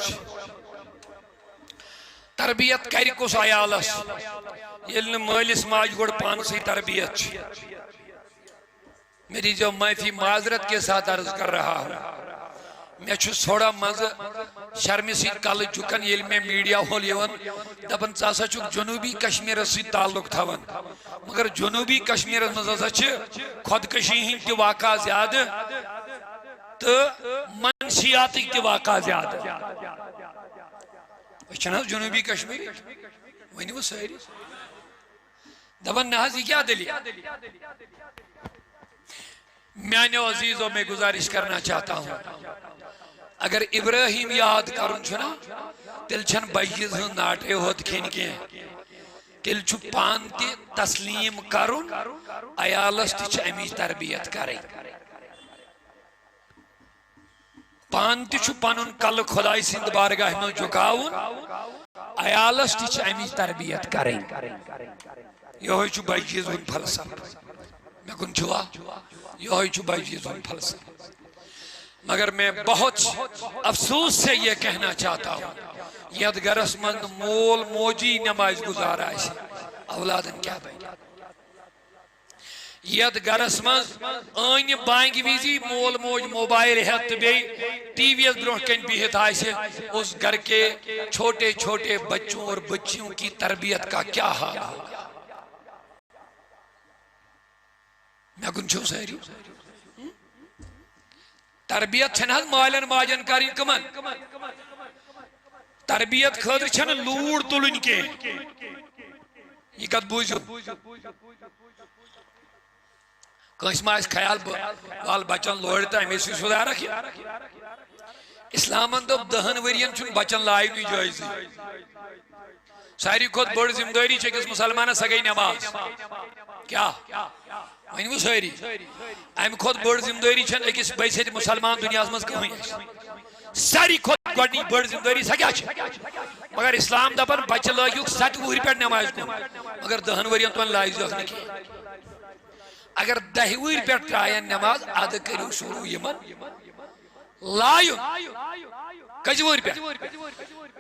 تربیت کری کس عیالس یل مالس ماج گوڑ پان سی تربیت میری جو معافی معذرت کے ساتھ عرض کر رہا ہوں میں چھس تھوڑا مز شرمی سی کل جکن یل میں میڈیا ہول یون دپن ژاسا چھک جنوبی کشمیر سی تعلق تھاون مگر جنوبی کشمیر مز ہسا چھ خودکشی ہند تہ واقع زیادہ تو منشیاتک تہ واقع زیادہ چھنا جنوبی کشمیر ونیو ساری دپن نہ یہ کیا دلیل میانو عزیزوں میں گزارش کرنا چاہتا ہوں اگر ابراہیم یاد کرن چھنا تیل چھن بجیز ہن ناٹے ہوت کھین کے تیل چھو پان تی تسلیم کرن عیالس تی چھ امیج تربیت کریں پان تی چھو پانن کل خدای سند بارگاہ میں جھکاون عیالس تی چھ امیج تربیت کریں یہ ہوئی چھو بجیز ہن فلسفہ میں کن چھوا یہ ہوئی چھو بجیز ہن فلسفہ مگر میں بہت افسوس سے یہ کہنا چاہتا ہوں ید گرس مند مول موجی نماز گزارا ہے اولادن کیا بھائی ید گرس مند آئین بانگ ویزی مول موج موبائل ہے بے ٹی وی اس برونٹ کن بھی ہے اس گھر کے چھوٹے چھوٹے بچوں اور بچیوں کی تربیت کا کیا حال ہوگا میں کن چھو سہری تربیت چھن حض مالن ماجن کریں کمن تربیت خاطر چھن لوڑ تلن کے یہ کت بوجھو کنس ما اس خیال بال بچن لوڑتا ہے سی سدھارا کیا اسلامن دب دہن ورین چھن بچن لائی نی جائزی ساری خود بڑ ذمہ داری چھے کس مسلمانہ سگئی نماز کیا وہیں وہ سوئری ایم خود بڑ ذمہ داری چھن ایکس بیسیت مسلمان دنیا ازمز کہیں ساری خود گوڑنی بڑ ذمہ داری سکیا چھے مگر اسلام دپن بچہ لائیوک سٹ وہری پر نماز کو مگر دہن ورین تو لائی زخنے کی اگر دہویر پر ٹرائن نماز آدھا کریو شروع یمن لائن کجویر پر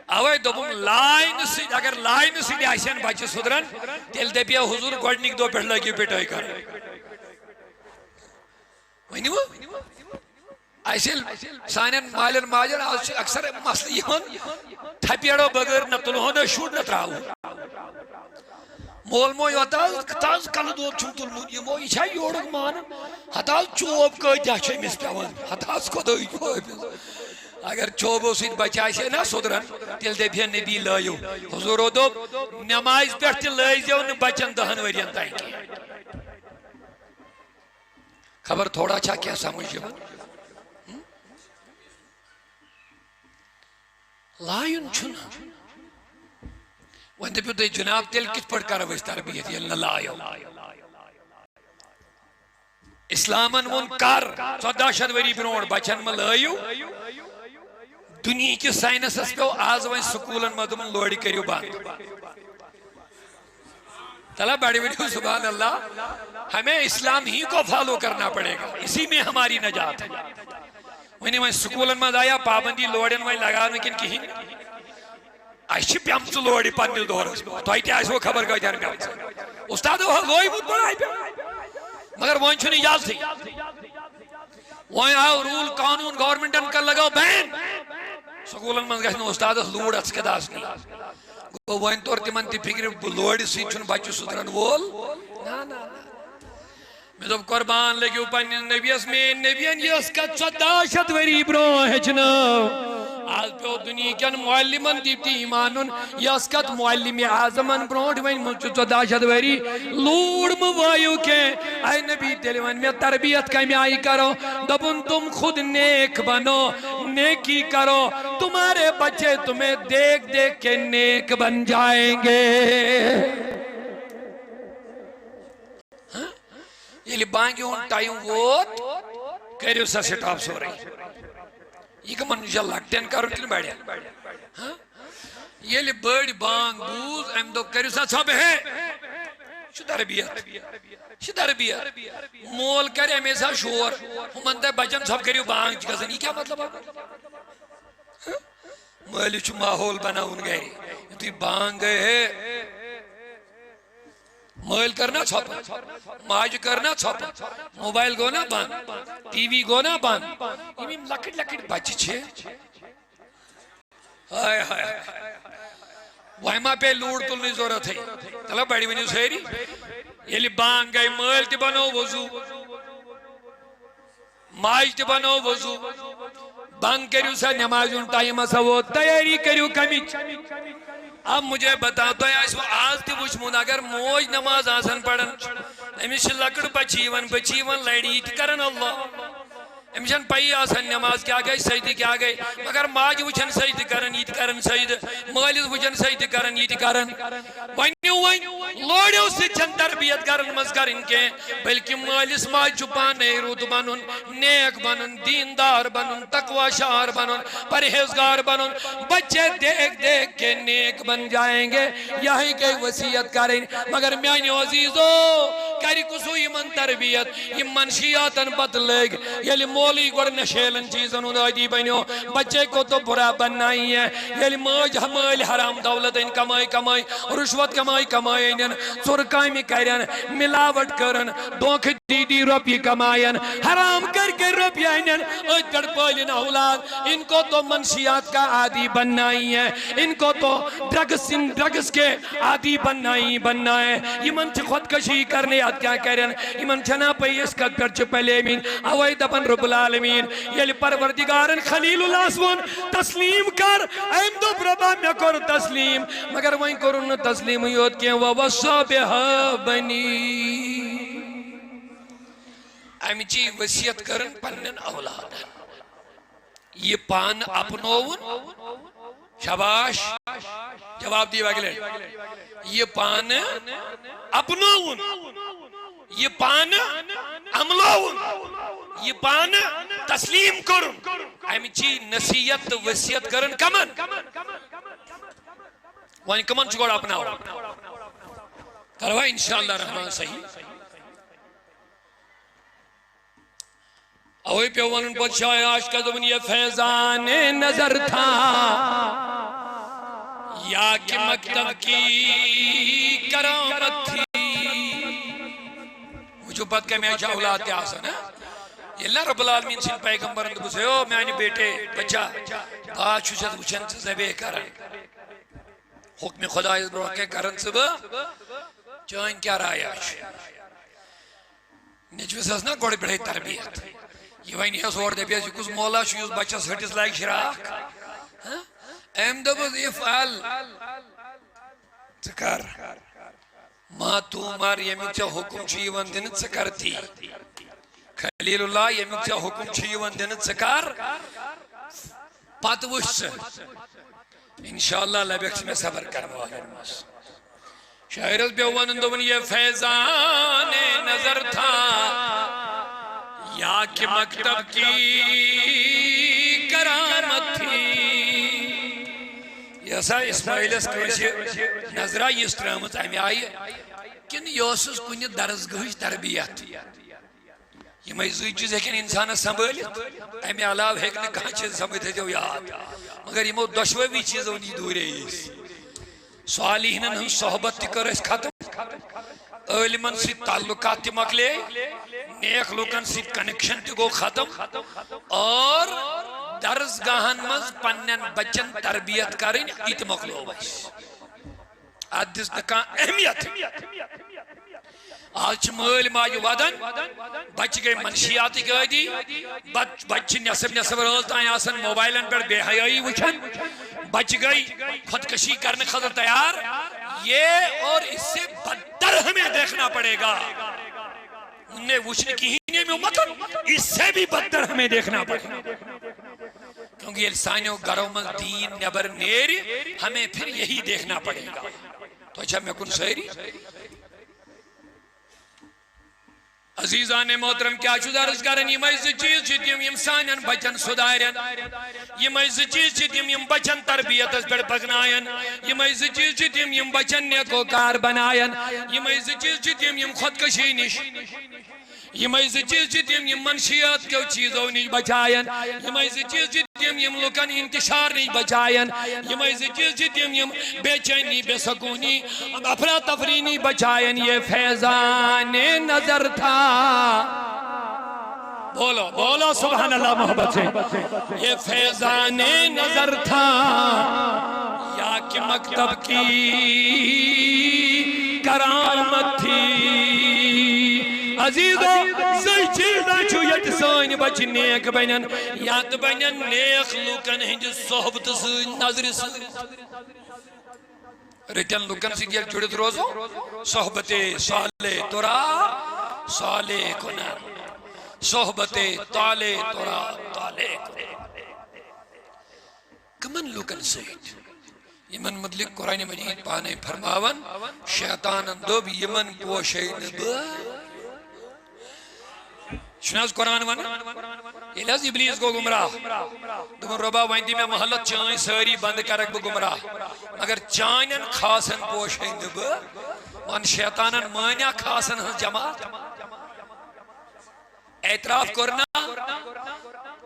اوے دوبم لائن سی اگر لائن سی آسین بچہ سدرن تیل دے پیا حضور گوڑنک دو پر لگی پیٹائی کر وینی وہ ایسے سانین مالن ماجر اکثر مسئلہ یہن تھپیڑو بغیر نتلو نہ شوٹ نہ تراؤ مول مو ہتاز کل دوب چھن تلمون یہ مو یہ چھائی یوڑک مان ہتاز چوب کوئی دیا چھائی مس پیوان ہتاز کو دوئی اگر چوبو سید بچائی سے نا صدرن تیل دے بھی نبی لائیو حضورو دوب نماز پیٹھ لائی زیو ان بچن دہن ورین تائیں کی خبر تھوڑا چھا کیا سمجھ جو لائن چھنا وندے پیو دے جناب تیل کت پڑھ کر اس تربیت یہ لائیو اسلامن منکر 14 شدوری برون بچن میں لائیو دنیا کی سائنس اس پہ آز وہیں سکولن مدمن لوڑی کریو باند تلا بڑی ویڈیو سبحان اللہ ہمیں اسلام ہی کو فالو کرنا پڑے گا اسی میں ہماری نجات ہے وہیں سکولن مد آیا پابندی لوڑین وہیں لگا نکن کہیں ایشی پی ہم چو لوڑی پندل دور تو آئی تی آئیس وہ خبر گئی جان گئی استاد وہ لوئی بود بڑھائی پہ مگر وہیں چھو نہیں جال تھی وہیں آؤ رول قانون گورنمنٹن کر لگاو بین سکولن من گھنے استاد لوڑ اس کے داس نہیں وہیں طور تی من تی فکر لوڑی سی چھن بچو سدرن وول نا نا میں تو قربان لگیو پنی نبی اس میں نبیان یہ اس کا 14 شدوری برو ہے جنو آج پہ دنیا کن معلمن دیبتی ایمانن یا اسکت معلم اعظمن برونٹ وین مجھو 14 شدوری لوڑ موائیو کے اے نبی تیلیوان میں تربیت کمی آئی کرو دبن تم خود نیک بنو نیکی کرو تمہارے بچے تمہیں دیکھ دیکھ کے نیک بن جائیں گے. یہ بانگی ہون ٹائم ووت کریو سا سٹاپ سو رہی یہ کمان نجا لگتین کرو کن بیڑیا یہ بڑی بانگ بوز ایم دو کریو سا سب ہے شو تربیت مول کرے ہمیشہ شور ہمن دے بچن سب کریو بانگ چکا یہ کیا مطلب آگا مولی چو ماحول بناؤن گئی تو بانگ گئے ہے موبائل کرنا چھپا ماج کرنا چھپا موبائل گونا بند ٹی وی گونا بند یہ لکٹ بچی چھے ہائے ہائے وہاں پہ لوڑ تلنی ضرورت ہے چلو بڑی ونیو سیری یہ لی بانگ گئی موبائل تی بنو وضو ماج تی بنو وضو بانگ کریو سا نمازون ٹائم سا وہ تیاری کریو کمیچ اب مجھے بتاتا ہے اس وقت آج تی وچمون اگر موج نماز آسان پڑھن امیش لکڑ بچیون لڑی تی کرن اللہ امیشن پائی آسان نماز کیا گئی سجدی کیا گئی مگر ماج وچن سجدی کرن یہ کرن سجد مالز وچن سجدی کرن یہ کرن لوڑیو سے چند تربیت کرن مذکر ان کے بلکہ مالس ماج چھپان روت بنن نیک بنن دیندار بنن تقوی شعار بنن پرہیزگار بنن بچے دیکھ دیکھ کے نیک بن جائیں گے یہی کہ وصیت کریں مگر میانی عزیزو کری کسو ایمن تربیت یہ منشیاتن بدلے گا یلی مولی گوڑ نشیلن چیزن عادی بنیو بچے کو تو برا بننا ہی ہے یلی موج ہمال حرام دولت ان کمائی رشوت کمائی انن سرکامی کرن ملاوٹ کرن دونکھ دی روپی کمائن حرام کر کے روپی انن اجڑ پالن اولاد ان کو تو منشیات کا عادی بننا ہی ہے ان کو تو ڈرگس کے عادی بننا ہے یہ من چھ خودکشی کرنے آت کیا کرن یہ من چھنا پئی اس کا کرچ پہلے مین اوائی دپن رب العالمین یہ پروردگارن خلیل اللہ سون تسلیم کر ایم دو بربا میں کر تسلیم مگر وہیں کرن تسلیم یوت کیا ووصا بہا بنی ایم چی وسیعت کرن پنن اولادن یہ پان اپنون شاباش جواب دیوا گلے یہ پان اپنون یہ پان عملون یہ پان تسلیم کرن امی چی نصیت وصیت کرن کمن وہاں کمن چکوڑ اپنا کروا انشاءاللہ رحمان صحیح اوہی پہ ونن پتشاہ عاشق دبن یہ فیضان نظر تھا یا کہ مکتب کی کرامت تھی جو بات کہ میں اچھا اولاد تے آسان ہے یہ اللہ رب العالمین سے پیغمبرن دے بسے او میں آنی بیٹے بچہ بات شجد وچن سے زبے کرن حکم خدا اس بروح کے کرن سے چاہن کیا رایاش نجوز ہسنا گوڑی بڑھئی تربیت یہ وہی نہیں ہے سور دے بیس کس مولا شیوز بچہ سٹس لائک شراک ایم دبز افعال چکر ما تو مار یمک چا حکم چیون دن چکر تھی خلیل اللہ یمک چا حکم چیون دن چکر پاتوش سے انشاءاللہ لبیکس میں صبر کرنا ہے شاعرز بیوان دون یہ فیضان نظر تھا یا کہ مکتب کی کرامت تھی یسا اسماعیل اس کسی نظرہ یہ استرامت ہمیں آئی کن یوسس کنی درزگاہش تربیت یہ میں زوی چیز ہے کہ انسان سنبھلیت ہمیں علاوہ ہے کہ کہاں چیز سمجھتے جو یاد مگر یہ مو دشوی چیز ہونی دور ہے صالحین ہم صحبت کر اس ختم علمن سی تعلقات تی مکلے نیک لوکن سی کنیکشن تی گو ختم اور درزگاہن مز پنن بچن تربیت کریں ایت مکلو بس آدھس دکان اہمیت آج مول ماجو ودن بچ گئی منشیاتی گئی دی بچ نصب رولتا ہے آسن موبائلن پر بے حیائی وچھن بچ گئی خودکشی کرنے خطر تیار یہ اور اس سے بدتر ہمیں دیکھنا پڑے گا انہیں وچھنے کی ہی نہیں میں امتن اس سے بھی بدتر ہمیں دیکھنا پڑے گا کیونکہ یہ سانیوں گھروں میں دین نبر نیر ہمیں پھر یہی دیکھنا پڑے گا. تو اچھا میں کن سہری عزیزان محترم کیا چھو درس کرن یہ مز چیز چتیم یم سانن بچن سدارن یہ مز چیز چتیم یم بچن تربیت اس پر پکنائن یہ مز چیز چتیم یم بچن نیکو کار بنائن یہ مز چیز چتیم یم خودکشی نش یہ مز چیز چتیم یم منشیات کے چیزوں نش بچائن یہ مز چیز چتیم یم لکن انتشار نش بچائن یہ مز چیز چتیم یم بے چینی بے سکونی افرا تفری نش بچائن. یہ فیضان نظر تھا بولو بولو سبحان اللہ محبت سے. یہ فیضان نظر تھا یا کہ مکتب کی کرامت تھی. عزیزو زی چیزا چھو یت سانی بچ نیک بینن یاد بینن نیک لوکن ہنج صحبت سن نظر سن رتن لوکن سی یک جڑت روزو صحبت صالح ترا صالح کنن صحبت طالع ترا طالع کنن. کمن لوکن سید یمن مدلک قرآن مجید پانے فرماون شیطان اندوب یمن پوشین با شناز قرآن ون الہذ ابلیس کو گمراہ دمن ربا ویندی میں محلت چائیں ساری بند کرک با گمراہ مگر چائنن خاصن پوشین با وان شیطانن مانیا خاصن ہز جماعت اعتراف کرنا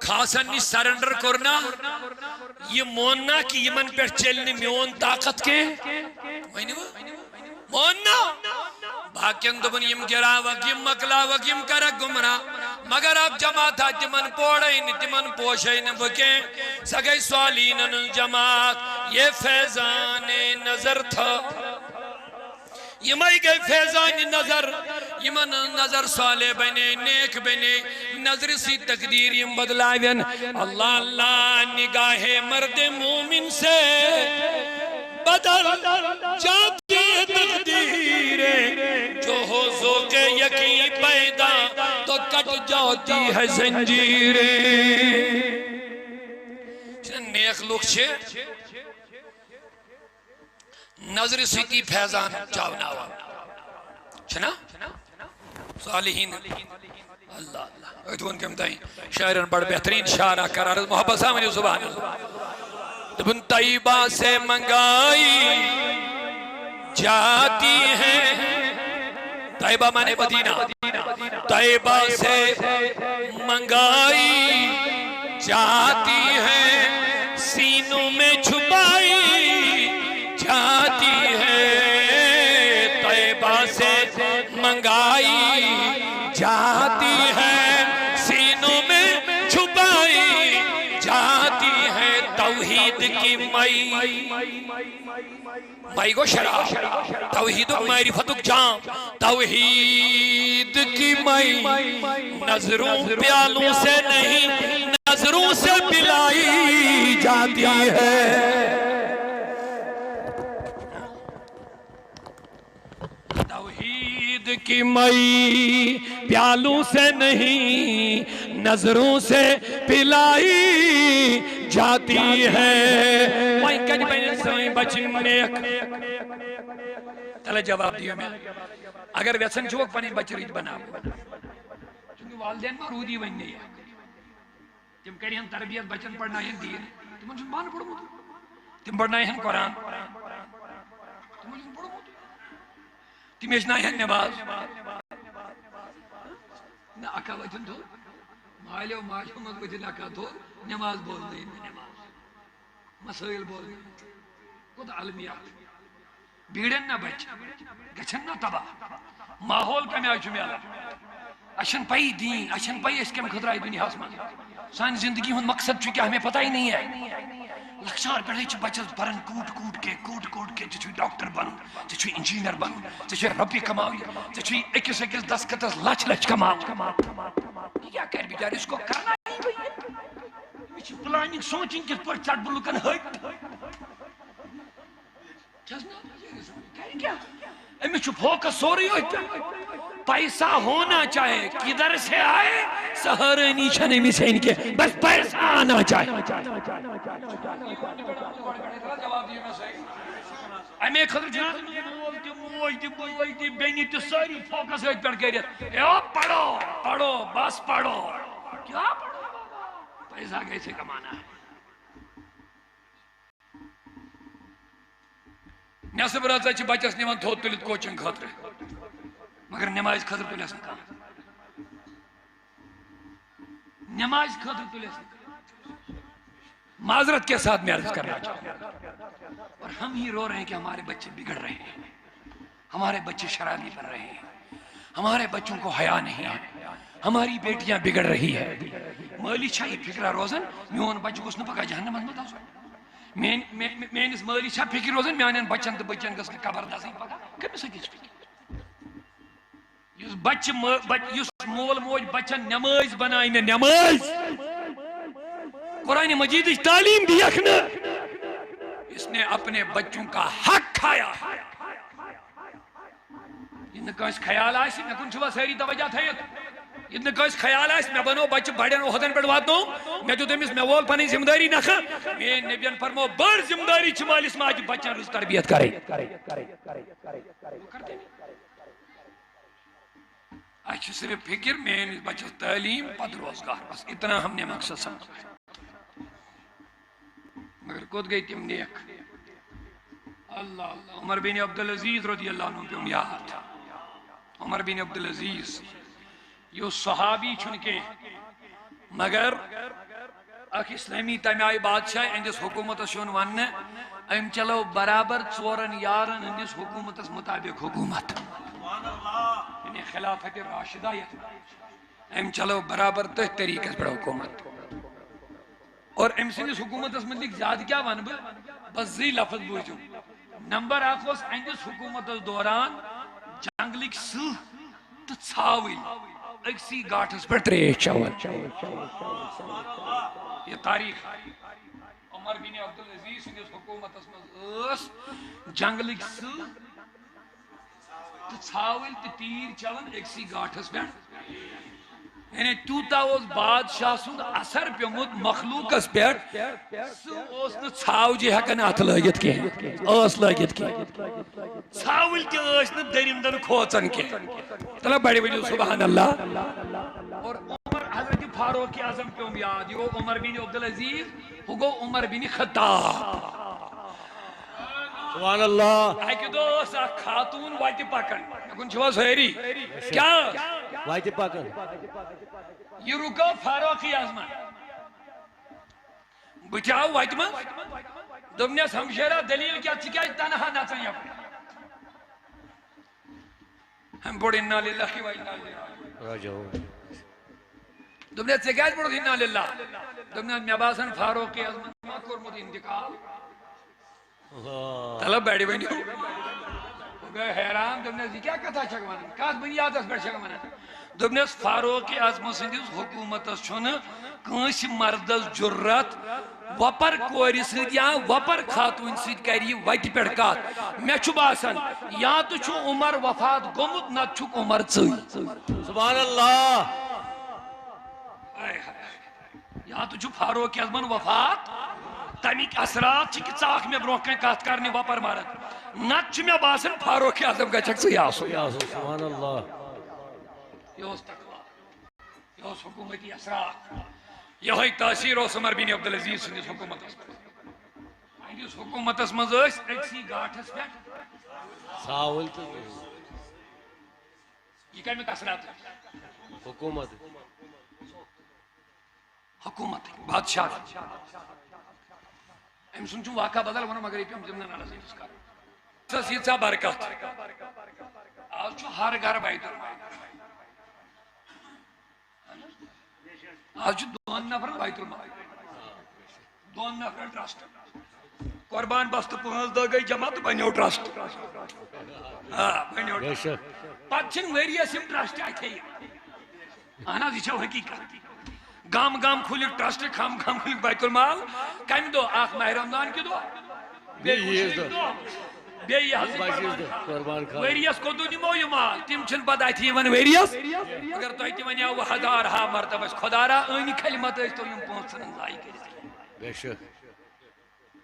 خاصن نی سرنڈر کرنا یہ موننا کہ یمن پر چلنے میون طاقت کے موننا باقین دبن یم گرا وکیم مکلا وکیم کرک گمرا مگر اب جماعت تمن پوڑین تمن پوشین بکیں سگئی سوالین جماعت. یہ فیضان نظر تھا یمائی گئی فیضان نظر یمن نظر صالح بنے نیک بنے نظر سی تقدیر یم بدلائین. اللہ اللہ نگاہ مرد مومن سے بدل جاتی ہے تقدیریں جو ہو ذوق یقین پیدا تو کٹ جاتی ہے زنجیریں. نیک لوگ چھے نظر سیتی فیضان چاوناوا چھنا صالحین اللہ اللہ ادھون کے متائیں شاعران بڑھ بہترین شاعرہ قرار محبت سامنے سبحان اللہ. ابن طیبہ سے منگائی جاتی ہے طیبہ مانے مدینہ طیبہ سے منگائی جاتی ہے سینوں میں چھپائی جاتی ہے طیبہ سے منگائی جاتی ہے سینوں میں چھپائی جاتی ہے توحید کی مائی گو شراب توحید و معرفت جام توحید کی مائی نظروں پیالوں سے نہیں نظروں سے پلائی جاتی ہے. توحید کی مئی پیالوں سے نہیں نظروں سے پلائی جاتی ہے. مائی کج بین سائیں بچن نیک تلے جواب دیو میں اگر ویسن چوک پانی بچ رید بنا چونکہ والدین میں رودی ون نہیں ہے تم کری ہم تربیت بچن پڑھنا ہے دین تم انجھن مان پڑھو تم پڑھنا ہے قرآن تم انجھن پڑھو تم ایچنا ہے نماز نہ اکا وچن تو مالیو مگ وچن اکا تو نماز بول دیں نماز مسائل بول دیں خود علمیات بیڑن نہ بچ گچن نہ تباہ ماحول کا میں آجو میں اچھن پائی دین اچھن پائی اس کے خطرہ دنیا اسمان سان زندگی ہون مقصد چونکہ ہمیں پتہ ہی نہیں ہے لکشار پڑھے چھ بچت پرن کوٹ کے چھ ڈاکٹر بن چھ انجینئر بن چھ ربی کماوی چھ اکس دس کتس لچ کماو کیا کر بیچارے اس کو کرنا ہی چھ پلاننگ سوچنگ کس پر چٹ بلکن ہٹ کیا امی چھ فوکس سوری ہوئی پیسہ ہونا چاہے کدھر سے آئے سہارنی چھنے میں سے ان کے بس پیسہ آنا چاہے امی خطر جناب مول دی موج دی بوئی دی بینی دی ساری فوکس ایک پر گئیت پڑھو پڑھو بس پڑھو کیا پڑھو پیسہ کیسے کمانا ہے نصب رازہ چی بچس نیوان تھوت تلت کوچنگ خطر مگر نماز خطر تلیس نکان نماز خطر تلیس نکان معذرت کے ساتھ میں عرض کرنا چاہتا اور ہم ہی رو رہے ہیں کہ ہمارے بچے بگڑ رہے ہیں ہمارے بچے شرابی بن رہے ہیں ہمارے بچوں کو حیا نہیں ہے ہماری بیٹیاں بگڑ رہی ہے مالی چھائی فکرہ روزن میون بچہ گوس نہ پکا جہنم مت آسو میانس مالی چھا فکر روزن میانن بچن تو بچن گس قبر دسیں پکا کمس گس فکر یس بچہ یس مول موج بچن نماز بنائے نماز قرآن مجید تعلیم دی اخنا اس نے اپنے بچوں کا حق کھایا یہ کس خیال آئے میں کن چھوا سہری توجہ تھیت یہ کس خیال آئے میں بنو بچہ بڑھن وحدن پڑھ واتنو میں جو تمیس میں وول پانی ذمہ داری نخا میں نبیان فرمو بڑ ذمہ داری چھ مالس ماج بچن رز تربیت کرے اچھا صرف فکر میں بچہ تعلیم پد روزگار بس اتنا ہم نے مقصد سمجھا مگر کود گئی تم نیک اللہ اللہ عمر بن عبدالعزیز رضی اللہ عنہ پہ یاد تھا عمر بن عبدالعزیز یہ صحابی چھنکے مگر اک اسلامی تمیائی بادشاہ اندس حکومت شون وننے ام چلو برابر ژورن یارن اندس حکومت مطابق حکومت یعنی خلافت راشدہ ام چلو برابر تہ طریقے پر حکومت اور ام سندس حکومت متعلق زیادہ کیا ون بس زی لفظ بوجھو نمبر اخ اس اندس حکومت دوران جنگلک سہ تو ژھاوٕلۍ أکسی گاٹھس پر تریش چوان یہ تاریخ عمر بن عبدالعزیز سندس حکومت مز جنگلک سہ تو ژھاوٕلۍ تو تیر چوان أکسی گاٹھس پر یعنی تیوتا اس بادشاہ سند اثر پیومت مخلوقس پہ سہ ژھاوجہ ہیکن اتھ لگت کی اس لگت کی ژھاول تہ درندن کھوچن کی چلو بڑی بڑی سبحان اللہ اور عمر حضرت فاروق اعظم پیوم یاد یہ عمر بن عبدالعزیز وہ گو عمر بن خطاب سبحان اللہ اکہ دہ خاتون وتہ پکان کن چھوا سہری کیا وتہ پکان یہ رکو فاروق اعظم بچاؤ وتہ من دس ہمشیرہ دلیل کیا ثہ تنہا نژان یپ ہم بوڑ انا للہ و انا الیہ راجعون دس ثہ کیا بوڑ انا للہ مے باسان فاروق اعظم ما کورمت انتقال طلب بیٹھی بنی گئے حیران دس کیا کتھا چھک ونان کت بنیادس پہ چھک ونان دس فاروق اعظم سندس حکومتس چھن کنس مردس جرت وپر کور ست یا وپر خاتون ست کر یہ وتہ پہ کت مے چھ باسان یا تو چھ عمر وفات گومت نت چھک عمر ژٕے سبحان اللہ یا تو چھ فاروق اعظمن وفات تمیک اثرات چھ کہ ژاک مے برو کن کت کرنے وپر مرد نت چھ مے باسان فاروق اعظم گچھک ژٕے آسو سبحان اللہ یہ تقوی یہ حکومتی اثرات یہ تاثیر عمر بن عبدالعزیز سندس حکومتس اس حکومتس مز اکسی گاٹھس پہ ژھاوٕلۍ تو یہ کمیک اثرات حکومت حکومت بادشاہ ام سن چھ واقعہ بدل ون مگر یہ ضمن نظر کر یہ برکت آج چھ ہر گھر بیت المال آج دون نفر بیت المال دون نفر ٹرسٹ قربان بست 5 دہ گئی جمع تو بنیو ٹرسٹ بنیو پتہ چھن وریس یم ٹرسٹ اتھے اہن حظ یہ حقیقت گام گام کھلک ٹرسٹ خام خام کھلک بیت المال کم دہ اخ ماہ رمضان کی دہ بیٚیہِ حظ قربان خان ؤریَس کوٚدوٗ نِمو یہِ مال تِم چھِنہٕ پتہٕ اَتھِ یِوان ؤریَس اگر تۄہہِ تہِ وَنیٛاوٕ ہزار ہا مرتبہٕ خۄدا را أنۍ کھلہِ مت ٲسۍ تو یِم پونٛسہٕ ضایع کٔرِتھ بے شک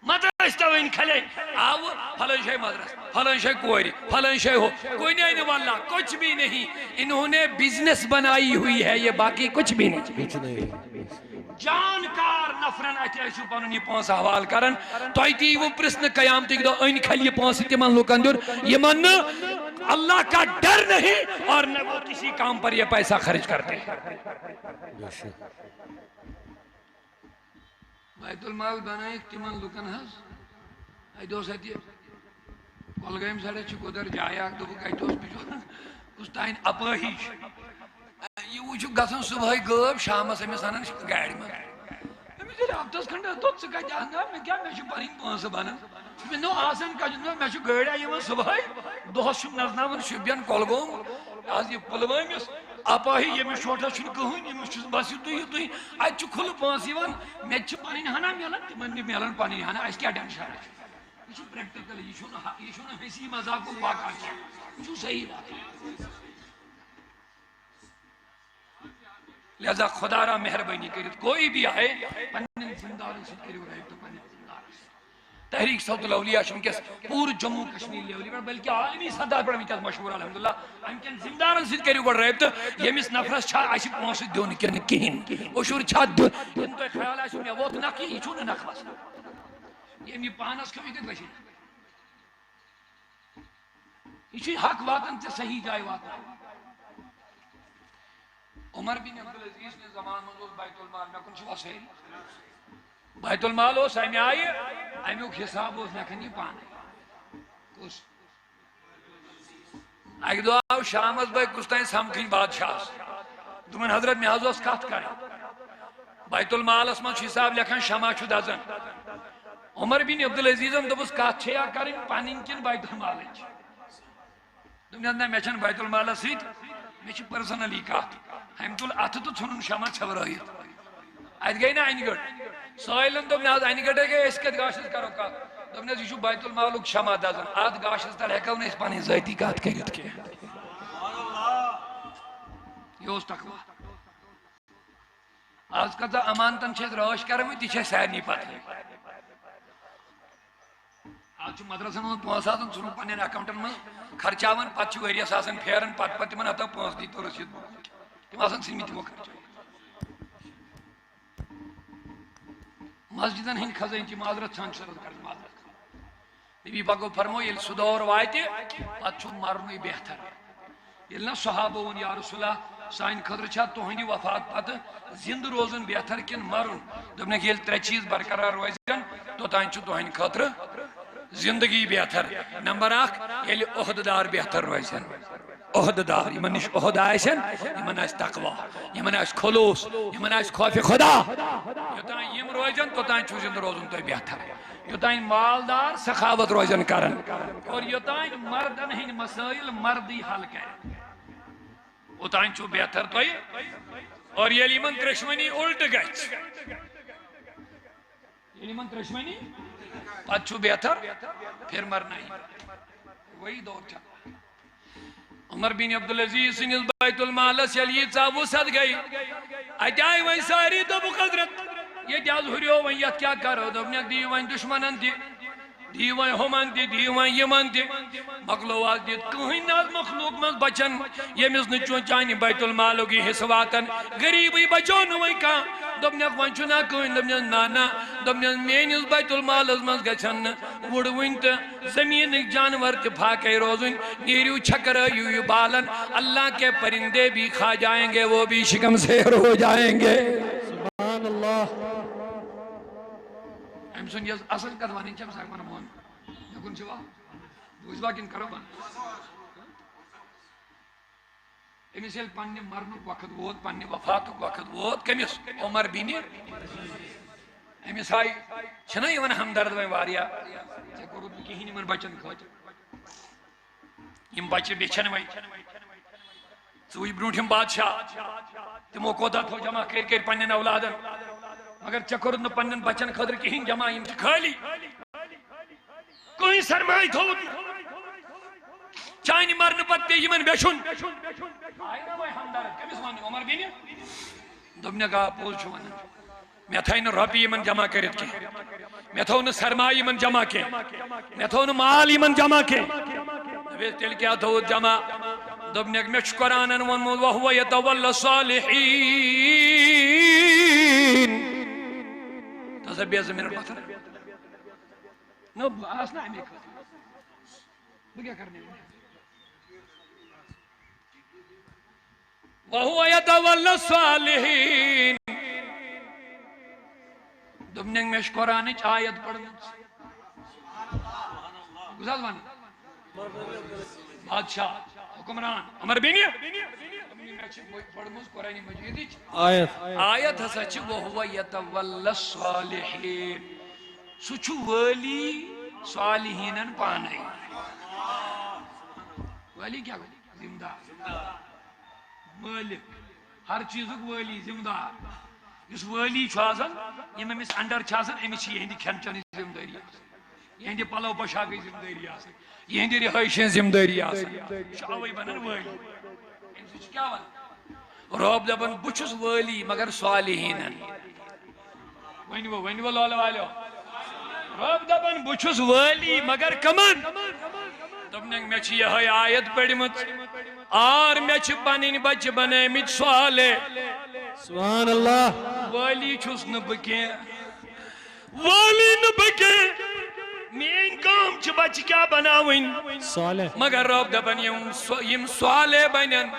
مت ٲسۍ تو أنۍ کھلے آوٕ فلٲنۍ جایہِ مدرس فلٲنۍ جایہِ کورِ فلٲنۍ جایہِ ہو کوئی نہیں واللہ کچھ بھی نہیں انہوں نے بزنس بنائی ہوئی ہے یہ باقی کچھ بھی نہیں کچھ نہیں جانکار نفرن اتھ ٲسِو پنُن یہِ پونٛسہٕ حوالہٕ کران تۄہہِ تہِ یِیوٕ پرٛژھنہٕ قیامتٕکۍ دۄہ أنۍ کھلہِ یہِ پونٛسہٕ تِمن لُکن دیُت یِمن نہٕ اللہ کا ڈر نہیں اور نہ وہ کسی کام پر یہ پیسہ خرچ کرتے بے شک بیت المال بنٲیِکھ تِمن لُکن حظ اتہِ اوس اتہِ کۄلگامہِ سایڈس چھِ گُدر جاے اکھ دوٚپُکھ اتہِ اوس بِچور کُس تانۍ اپٲہِش یہِ چھُ گژھان صبحٲے غٲب شامس أمِس انان گاڑِ منٛز أمِس ییٚلہِ ہفتس کھنٛڈ دوٚپ ژٕ کتہِ اَنہٕ مےٚ کیٛاہ مےٚ چھِ پنٕنۍ پونٛسہٕ بنان مےٚ دوٚپ آسان کتہِ مےٚ چھُ گٲڑیٛا یِوان صبحٲے دۄہس چھُم نژناوان شُپین کۄلگوم آز یہِ پُلوٲمِس اپٲہی ییٚمِس شوٹھس چھُنہٕ کٕہٕنۍ ییٚمِس چھُس بس یِتُے اتہِ چھُ کھُلہٕ پونٛسہٕ یِوان مےٚ تہِ چھِ پنٕنۍ ہنا میلان تِمن تہِ میلان پنٕنۍ ہنا اَسہِ کیٛاہ ٹٮ۪نشن چھُ یہِ چھُ پرٛٮ۪کٹِکل یہِ چھُنہٕ ہسی مذاقُک واقعہ کینٛہہ یہِ چھُ صحیح واقعہ لہذا خدا را مہربانی کرت کوئی بھی آئے پنن زمدارن سے کریو رابطہ پنن زمدارن سے تحریک صوت الاولیاء شمکس پور جموں کشمیر لیولی پر بلکہ عالمی سطح پر ہمیں مشہور الحمدللہ ہمکن زمدارن سے کریو رابطہ یمس نفرس چھا اسی پونس دیون کن کہین اشور چھا دیون تو خیال ہے مے ووت نہ کی چھو نہ نخوس یمی پانس کمی کت بشی یہ حق واتن تے صحیح جائے واتن عمر بن عبدالعزیز نے زمان منظور بیت المال میں کن چھو سہیل بیت المال ہو سہمی آئی امیوک حساب ہو لیکن یہ پانے کس ایک دو آو شامت بائی کستائیں سمکھیں بادشاہ دمن حضرت میں حضرت کات کریں بیت المال اس منچ حساب لیکن شما چھو دازن عمر بن عبدالعزیز نے دبس کات چھیا کریں پانین کن بیت المال دمن حضرت میں چھن بیت المال سید میں چھ پرسنلی کات ہم تول اتھ تو ژھنن شما چھورائیت ات گئی نا این گٹ سائلن دوٚپ مےٚ حظ انہِ گٹے گٔے أسۍ کتھ گاشس کرو کتھ دوٚپ مےٚ یہِ چھُ بیت المالُک شمع دزان اتھ گاشس تل ہیٚکو نہٕ أسۍ پنٕنۍ ذٲتی کتھ کٔرِتھ کینٛہہ یہِ اوس تقوا آز کۭژاہ امانتن چھِ أسۍ رٲچھ کرمٕتۍ تہِ چھِ اَسہِ سارنٕے پتہٕ آز چھُ مدرسن ہُنٛد پونٛسہٕ آسان ژھُنُن پننٮ۪ن اکاونٹن منٛز خرچاوان پتہٕ چھِ ؤریس آسان پھیران پتہٕ تِمن ہتو پونٛسہٕ دی تو رسیٖد تِم آسان ژھٕنمٕتۍ تِمو خرچٲوِتھ مسجدن ہند خزائن کی معذرت سان شرط کر معذرت نبی پاکو فرمو یل سُہ دور واتہِ پتہٕ چھُ مرنُے بہتر ییٚلہِ نہ صحابہ ووٚن یا رسول اللہ سانہِ خٲطرٕ چھا تُہنٛدِ وفات پتہٕ زِندٕ روزُن بہتر کِنہٕ مرُن دوٚپنکھ ییٚلہِ ترٛےٚ چیٖز برقرار روزن توٚتانۍ چھُ تُہنٛدِ خٲطرٕ زندگی بہتر نمبر اکھ ییٚلہِ عہدٕ دار بہتر روزن عہدٕ دار یمن نش عہدٕ آسن یمن آسہِ تقوا یمن آسہِ خلوص یمن آسہِ خوفِ خدا یوٚتانۍ یِم روزن توٚتانۍ چھُ زندٕ روزُن تۄہہِ بہتر یوٚتانۍ مالدار سخاوت روزن کرن اور یوٚتانۍ مردن ہٕنٛدۍ مسائل مردی حل کرن اوٚتانۍ چھُ بہتر تۄہہِ اور ییٚلہِ یِمن ترٛیشوٕنی اُلٹہٕ گژھِ ییٚلہِ یِمن ترٛیشوٕنی پتہٕ چھُ بہتر پھر مرنائی وہی دور چل عمر بن عبدالعزیز سنس بیت المالس یل ییژاہ وسعت گئی اتہ آئی وۄنۍ ساری دوٚپُکھ حضرت ییٚتہِ حظ ہُریو وۄنۍ یتھ کیٛاہ کرو دوٚپنکھ دِیِو وۄنۍ دُشمنن تہِ دِیِو وۄنۍ ہُمن تہِ دِیِو وۄنۍ یِمن تہِ مۄکلو آز دِتھ کٕہٕنۍ نہ حظ مخلوق منٛز بچن ییٚمِس نہٕ چانہِ بیت المالُک یہِ حصہٕ واتن غریٖبٕے بچو نہٕ وۄنۍ کانٛہہ دوٚپنکھ وۄنۍ چھُنہ کٕہٕنۍ دوٚپنس نہ نہ دوٚپنس میٲنِس بیت المالس منٛز گژھن نہٕ وُڑوٕنۍ تہٕ زٔمیٖنٕکۍ جانور تہِ پھاکے روزٕنۍ نیٖرِو چھکرٲیِو یہِ بالن اللہ کے پرندے بھی کھا جائیں گے وہ بھی شکم سے ہو جائیں گے سبحان اللہ أمۍ سُنٛد یۄس اصل کتھ ونٕنۍ چھےٚ بہٕ ونہٕ مون مےٚ کُن چھِوا بوٗزوا کِنہٕ کرو بنٛد أمِس ییٚلہِ پننہِ مرنُک وقت ووت پننہِ وفاتُک وقت ووت کٔمِس عمر بِنِ أمِس آیہِ چھِنہ یِوان ہمدرد وۄنۍ واریاہ ژےٚ کوٚرُتھ نہٕ کِہیٖنۍ یِمن بچن خٲطرٕ یِم بچہِ بیچھن وۄنۍ ژٕ وٕچھ برٛونٛٹھِم بادشاہ تِمو کوتاہ تھوٚو جمع کٔرۍ کٔرۍ پننٮ۪ن اولادن مگر ژےٚ کوٚرُتھ نہٕ پننٮ۪ن بچن خٲطرٕ کِہیٖنۍ جمع یِم چھِ خٲلی کٕہٕنۍ سرمایہِ تھوٚوُتھ چانہ مرن پتہ یمن بیچن آئی نا وہ ہمدرد کمس ون عمر بن دبن گا پوز ون مے تھائی نا رۄپیہِ یمن جمع کرت کی مے تھو نا سرمایہ یمن جمع کی مے تھو نا مال یمن جمع کی تیل کیا تھو جمع دبنک مے چھ قرآنن ونمت وہو یتولی الصالحین تسا بیز منٹ پتھر نو آس نا امی خطر وہ کیا کرنے وہو یتولی الصالحین دبنک میں قرآن آیت پڑھنس گزال ون بادشاہ حکمران عمر بن پڑھمس قرآن مجید آیت ہسا چھ وہو یتولی الصالحین سہ ولی صالحینن پانے ولی کیا ذمہ دار مالک ہر چیزک ولی ذمہ دار اس ولی یم امس انڈر امس یہ کھین چین ذمہ داری یہ پلو پوشاک ذمہ داری یہ رہائش ذمہ داری اوے بنان ولی کیا ون رب دپان بچس ولی مگر صالحینن ونو لول والو رب دپان بچس ولی مگر کمن دپنک مے چھ یہ آیت پڑھمت اور مے چھ پنن بچہ بنٲمٕتۍ صالح سبحان اللہ ولی چھس نہ بکے ولی نہ بکے مین کام چھ بچہ کیا بناوین صالح مگر رب دپان یم صالح بنن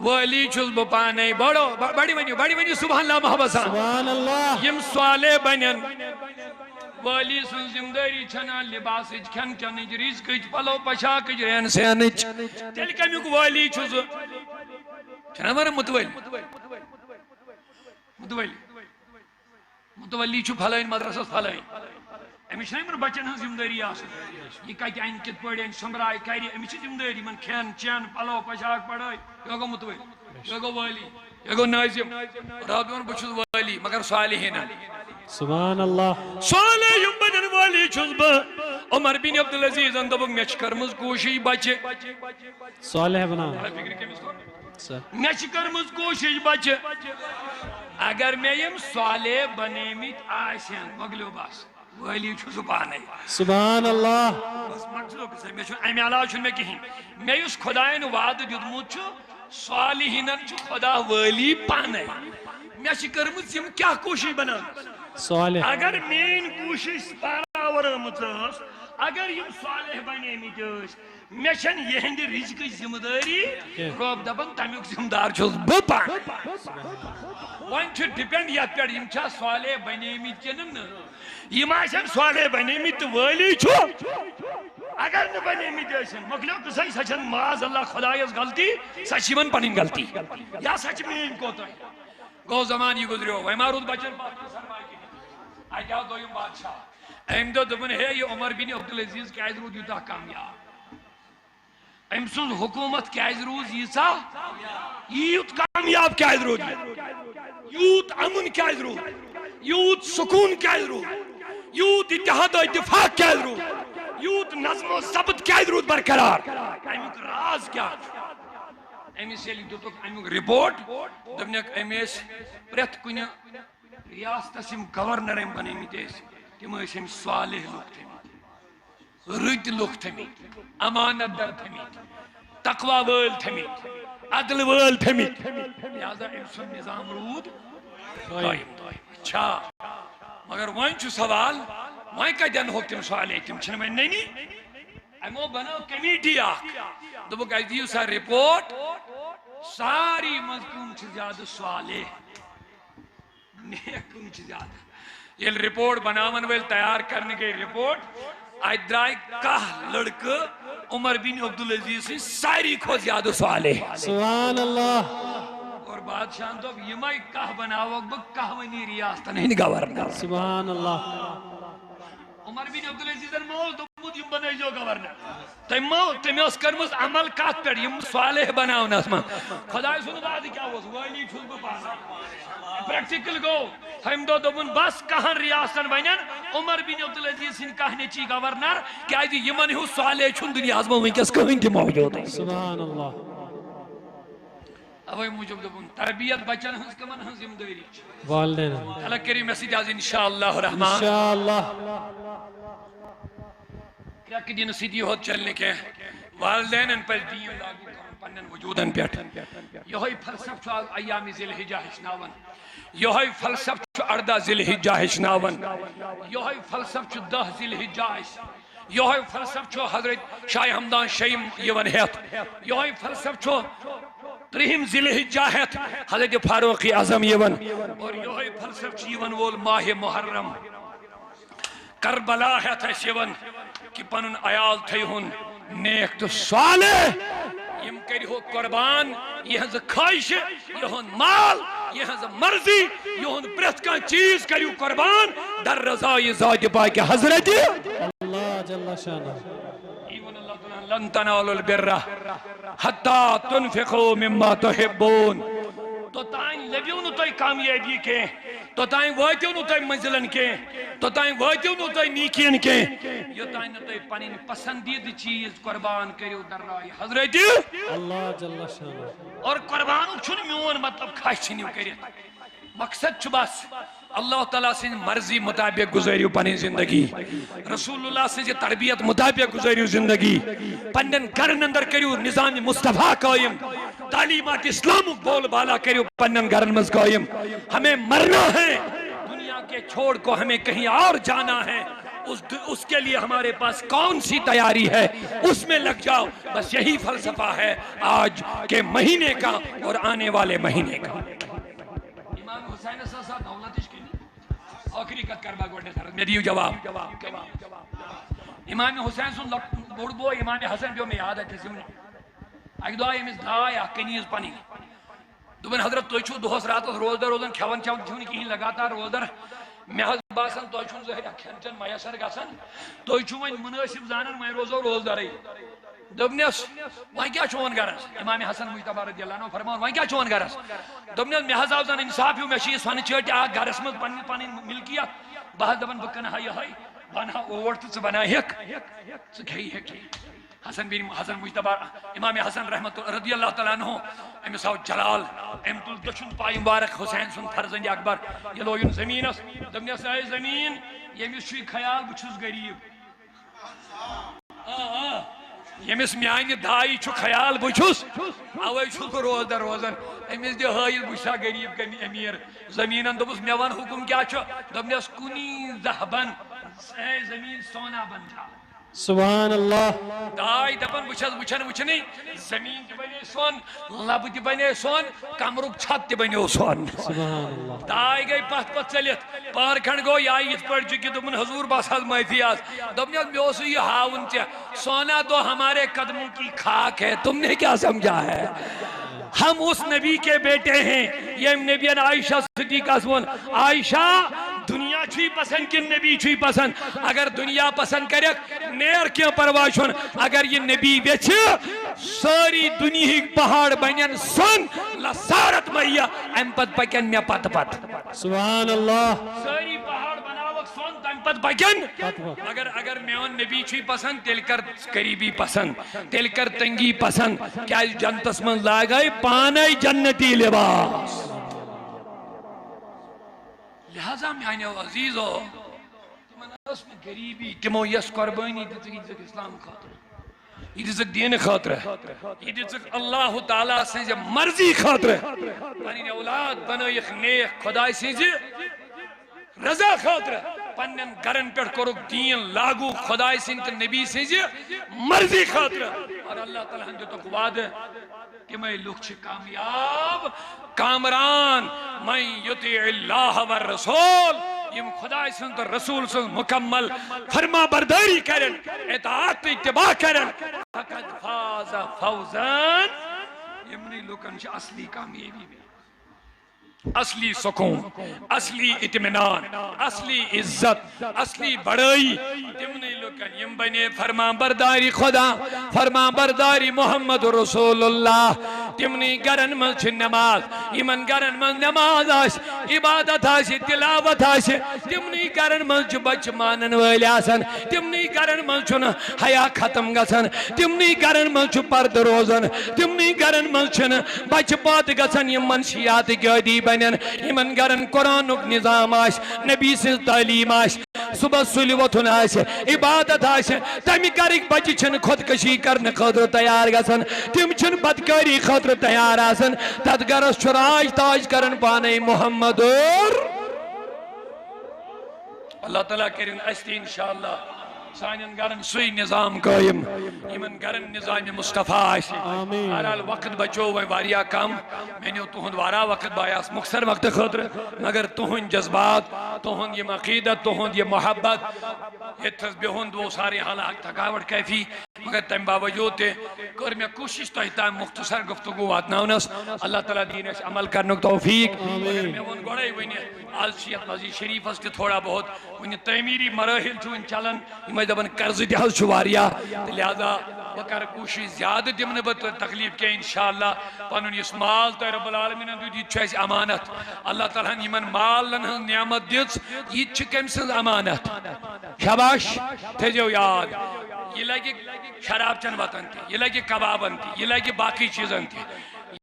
ولی چھس بہ پانے بڑو بڑی ونیو سبحان اللہ محبت سان سبحان اللہ یم صالح بنن ولی سن ذمہ داری چھنا لباس کھن چنچ رزق پلو پشاک رہن سہن تیل کمیک ولی چھس چھنا ور متولی چھ پھلائن مدرسہ پھلائن امس چھ بچن ہن ذمہ داری یہ کت ان کت پڑھ سمبرائی کر امس ذمہ داری من کھین چین پلو پشاک پڑھائی یہ گو متولی یہ گو ولی یہ گو ناظم رب ون بچس ولی مگر صالحین سبحان اللہ صالح یم بنن ولی چھس بہ عمر بن عبدالعزیز دپک مے چھ کرمز کوشش بچہ صالح بنا مے چھ کرمز کوشش بچہ اگر مے یم صالح بنیمت آسن مگلو بس ولی چھس پانے سبحان اللہ بس مقصد مے چھ امہ علاوہ چھ مے کہین مے یس خدائن وعدہ دیتمت چھ صالحینن چھ خدا ولی پانے مے چھ کرمز یم کیا کوشش بنان صالح اگر مین کوشش برابر آمت اگر یم صالح بنیمت مے چھن یہند رزق ذمہ داری رب دپان تمیک ذمہ دار چھس بہ پان ون چھ ڈپینڈ یتھ پہ یم چھا صالح بنیمت کن یم آسن صالح بنیمت ولی چھ اگر نہ بنیمت آسن مکلیو قصہ سہ چھن معاذ اللہ خدایس غلطی سہ چھ یمن پنن غلطی یا سہ چھ مین کوتاہی گو زمان یہ گزریو وے مارود بچن آیا دویم بادشاہ ام دو دپن ہے یہ عمر بن عبدالعزیز کیاز رود یوتاہ کامیاب ام سن حکومت کیاز روز ییژا یوت کامیاب کیاز رود یوت امن کیاز رود یوت سکون کیاز رود یوت اتحاد و اتفاق کیاز رود یوت نظم و ضبط کیاز رود برقرار امیک راز کیا امس یل دتک امیک رپورٹ دپنک امس پرت کن ریاست گورنر بنمت تم صالح لوگ تھمت رت لوگ تھمت امانت در تھمت تقوی ول تھمت عدل ول تھمت لہذا ام سن نظام رود قائم اچھا مگر ون چھ سوال ون کتن ہوک تم صالح تم چھ ون ننی امو بنو کمیٹی دپک اس دیو سا رپورٹ ساری مذکوم چھ زیادہ صالح نیک کن چھ زیادہ یہ رپورٹ بناون ویل تیار کرنے کے رپورٹ آج درائی کہہ لڑکہ عمر بن عبدالعزیز سے ساری کو زیادہ صالح سبحان اللہ اور بادشاہ تو یمائی کہہ بناوک بک کہہ ونی ریاستن ہی گورنر سبحان اللہ عمر بن عبدالعزیز مول دوٚپمُت یِم بنٲیزیو گورنر تٔمۍ ٲس کٔرمٕژ عمل کتھ پٮ۪ٹھ یِم صالح بناونس منٛز خۄداے سُنٛد وعدٕ کیٛاہ اوس وٲلی چھُس بہٕ پانہٕ پریکٹیکل گوٚو تٔمۍ دۄہ دوٚپُن بس کہن ریاستن بنن عمر بن عبدالعزیز سٕنٛدۍ کانٛہہ نیٚچی گورنر کیٛازِ یِمن ہیوٗ صالح چھُنہٕ دُنیاہس منٛز وٕنکٮ۪س کٕہۭنۍ تہِ موجوٗد سبحان اللہ اوے موٗجوٗب دوٚپُن تربیت بچن ہٕنٛز کٕمن ہٕنٛز ذمہٕ دٲری چھِ والدین اللہ کٔرِو مےٚ سۭتۍ آز انشاءاللہ الرحمان انشاءاللہ کرٛٮ۪کہٕ دِنہٕ سۭتی یوت چلہِ نہٕ کینٛہہ والدینن پزِ دیٖن لاگوٗ کرُن پننٮ۪ن وجوٗدن پٮ۪ٹھ یِہوے فلسفہٕ چھُ آز ایامِ ذی الحجہ ہیٚچھناوان یِہوے فلسفہٕ چھُ 18 ذی الحجہ ہیٚچھناوان یِہوے فلسفہٕ چھُ 10 ذی الحجہ اَسہِ یِہوے فلسفہٕ چھُ حضرت شاہ ہمدان شیٖم یِوان ہٮ۪تھ یِہوے فلسفہٕ چھُ 30 ذی الحجہ ہٮ۪تھ حضرت فاروق اعظم یِوان اور یِہوے فلسفہٕ چھُ یِوان وول ماہ محرم کربلا ہٮ۪تھ اَسہِ یِوان کہ پنُن عیال تھٲیہُن نیک تہٕ صالح یم کٔرِہو قربان یہنٛز خواہشہِ یہُنٛد مال یہنٛز مرضی یہُنٛد پرٛٮ۪تھ کانٛہہ چیٖز کٔرِو قربان در رضایہِ ذاتِ پاکِ حضرت اللہ جل شانہ لن تنالوا البر حتى تنفقوا مما تحبون توتان لبیو نہٕ تۄہہِ کامیٲبی کینٛہہ توتان وٲتِو نہٕ تۄہہِ منزلن کینٛہہ توتان وٲتِو نہٕ تۄہہِ نیٖکین کینٛہہ یوتانۍ نہٕ تۄہہِ پنٕنۍ پسندیدٕ چیٖز قربان کٔرِو در راے حضرت اللہ جل شانہ اور قربانُک چھُنہٕ میون مطلب خاص ژھٕنِو کٔرِتھ مقصد چھُ بس اللہ تعالیٰ سٕنٛدِ مرضی مطابق گُزٲرِو پنٕنۍ زندگی رسول اللہ سٕنٛزِ تربیت مطابق گُزٲرِو زندگی پننٮ۪ن گرن اندر کٔرِو نظام مصطفیٰ قٲیِم تعلیمات اسلامُک بول بالا کٔرِو پننٮ۪ن گرن منٛز قٲیِم ہمیں مرنا ہے دنیا کے چھوڑ کو ہمیں کہیں اور جانا ہے اس کے لیے ہمارے پاس کون سی تیاری ہے اس میں لگ جاؤ بس یہی فلسفہ ہے آج کے مہینے کا اور آنے والے مہینے کا امام حسین صاحب دولتش کی آخری کت کربا گوڑنے سر میں دیو جواب امام حسین سن بوڑ بو امام حسن جو میں یاد ہے کسی میں اک دعا امس دھائی اک کنیز پنی دوبن حضرت توی چھو دہس راتس روزدر روزن کھیون چون چھون کہیں لگاتار روزدر میں حض باسن توی چھون زہر کھین چن میسر گسن توی چھو وین مناسب زانن میں روزو روزدر دوبنس وہاں کیا چون گرس امام حسن مجتبہ رضی اللہ عنہ فرمان وہاں کیا چون گرس دوبنس میں حض آوزن انصاف ہوں میں شیئے سوانی چیٹی آگ گرس میں پانی ملکیت بہت دبن بکن ہائی ہائی بنا اوورت سے بنا ہیک سکھئی ہیک حسن بن حسن مجتبہ امام حسن رحمت رضی اللہ تعالیٰ عنہ امس آو جلال ام تل دشن پائی مبارک حسین سن فرزند اکبر یہ لوین زمین اس دبنس آئی زمین یمس چھوئی خیال بچھوس غریب یمس میانی دھائی چھو خیال بچھوس اوے چھو کو روز در روزن امس دی حائل بچھا غریب کمی امیر زمینن دبس میوان حکم کیا چھو دبنس کنی ذہبن اے زمین سونا بن جا سبحان اللہ دائی دپن بچھس بچھن وچھنی زمین تی بنے سون لب تی بنے سون کمرک چھت تی بنے سون سبحان اللہ دائی گئی پت پت چلیت پار کھنڈ گو یائی اس پر چکی دمن حضور باس حض مائفی آس دمنیت میں اسو یہ ہاون چا سونا تو ہمارے قدموں کی خاک ہے تم نے کیا سمجھا ہے ہم اس نبی کے بیٹے ہیں یہ نبی عائشہ صدیقہ سون عائشہ دنیا چھوئی پسند کن نبی چھوئی پسند اگر دنیا پسند کرک نیر کیوں پرواشن اگر یہ نبی بیچ ساری دنیا ہی پہاڑ بنین سن لسارت مہیا ام پت پکن میں پت پت سبحان اللہ ساری پہاڑ بناوک سن تم پت پکن اگر میون نبی چھوئی پسند تیل کر قریبی پسند تیل کر تنگی پسند کیا جنتس من لاغائی پانائی جنتی لباس لہذا میانے عزیزو تمہن اس میں غریبی تمو یس قربانی دیتک اسلام خاطر یہ دیتک دین خاطر یہ دیتک اللہ تعالیٰ سے مرضی خاطر پنین اولاد بنائیخ نیک خدای سے رضا خاطر پنین گرن پر کرک دین لاگو خدای سنت نبی سے مرضی خاطر اور اللہ تعالیٰ ہم جو تک وعد کہ میں لوگ چھے کامیاب کامران میں یطیع اللہ والرسول یم خدا سنت رسول سنت مکمل فرما برداری کرن اطاعت اتباع کرن فقد فاز فوزان یمنی لوکن چھے اصلی کامیابی بھی اصلی سکون، اصلی اطمینان، اصلی عزت، اصلی بڑائی تمنی لکن یم بنے فرمان برداری خدا، فرمان برداری محمد رسول اللہ. تمنی گرن من چھ نماز، یمن گرن من نماز آس، عبادت آس، تلاوت آس، تمنی گرن من چھ بچ مانن ویل آسن، تمنی گرن من چھن حیا ختم گسن، تمنی گرن من چھ پرد روزن، تمنی گرن من چھن بچ پات گسن یم منشیات گیدی بنن، یمن گرن قرآنک نظام آس، نبی سے تعلیم آس، صبح سلی وطن آس، عبادت آس، تمی گرک بچ چھن خودکشی کرن خاطر تیار گسن، تم چھن بدکاری خاطر تیار آسن، تت گرس چھ راج تاج کرن پانے محمد اور اللہ تعالیٰ کرن استی انشاءاللہ سانن گرن سوی نظام قائم، یمن گرن نظام مصطفیٰ آسی. بہرحال وقت بچو وی واریا کم، میں نے تہند وارا وقت بایاس مختصر وقت خاطر، مگر تہند جذبات، تہند یہ عقیدت، تہند یہ محبت، یہ تسبیحند وہ سارے حالات تھکاوٹ کیفی، مگر تم باوجود تے کر میں کوشش تہ تام مختصر گفتگو واتناونس. اللہ تعالیٰ دین اس عمل کرنک توفیق. مگر میں ون گوڑے ونی آلسیت مسجد شریف اس تھوڑا بہت ونی تعمیری مراحل چون چلن، میں دبن قرض تہ حظ چھ واریا، لہذا بہ کر کوشش زیادہ دمن بہ تکلیف کے انشاءاللہ. پنن اس مال تہ رب العالمین دیت چھ اس امانت، اللہ تعالیٰ یمن مالن ہن نعمت دِژ یہ چھ کم سن امانت. شاباش تھیو یاد، یہ لگی شراب چن وطن تھی، یہ لگی کبابن تھی، یہ لگی باقی چیزن تھی،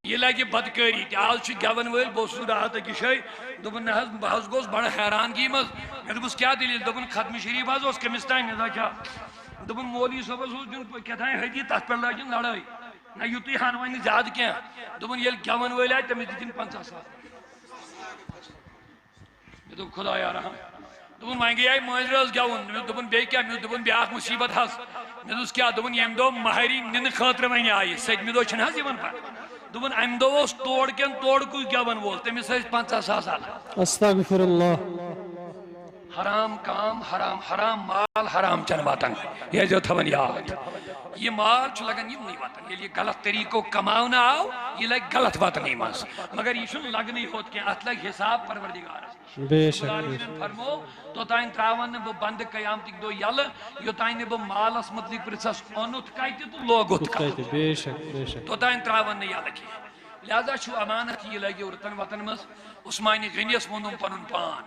یہ لگی بدکاری تھی. آج چھ گون ول بہ اوسس رات أکس جایہِ دوٚپُن نہ حظ بہ حظ گوس بڑا حیرانگی مز. مےٚ دوٚپُس کیٛاہ دٔلیٖل؟ دوٚپُن ختم شریف حظ اوس کٔمِس تانۍ. مےٚ دوٚپ کیٛاہ؟ دوٚپُن مولوی صٲبس اوس دیُن کیٛاتھانۍ حدیث، تتھ پٮ۪ٹھ لٲجِن لڑٲے. نہ یُتُے ہن وۄنۍ نہٕ زیادٕ کینٛہہ. دوٚپُن ییٚلہِ گٮ۪وَن وٲلۍ آے تٔمِس دِتِن 50,000. مےٚ دوٚپ خۄدایا رحم. دوٚپُن وۄنۍ گٔیے مٲنٛزِ رٲژ گٮ۪وُن. مےٚ دوٚپُن بیٚیہِ کیٛاہ؟ مےٚ دوٚپُن بیٛاکھ مُصیٖبت حظ. مےٚ دوٚپُس کیٛاہ؟ دوٚپُن ییٚمہِ دۄہ مہریٖن نِنہٕ خٲطرٕ وۄنۍ آیہِ، سٔتمہِ دۄہ چھِنہٕ حظ یِوان پتہٕ. دوٚپُن اَمہِ دۄہ اوس تورٕ کٮ۪ن تورکُے گٮ۪وَن وول، تٔمِس ٲسۍ 50,000 الگ. استغفر اللہ. حرام کام، حرام حرام مال حرام چن واتن. یہ جو تھون یاد، یہ مال چھ لگن یمنی واتن. یہ غلط طریقو کماؤنا آو، یہ لگ غلط واتنی مز. مگر یہ چھن لگنی ہوت کہ ات لگ حساب پروردگارس. بے شک فرمو تو تائن تراون بہ بند قیامتک دو یل، یو تائن بہ مالس متعلق پرژھس اونت کتہ تو لوگت کتہ. بے شک بے شک. تو تائن تراون یل کی. لہذا چھو امانت یہ لگی ورتن وطن مز. عثمانی غنیس وونم پنن پان.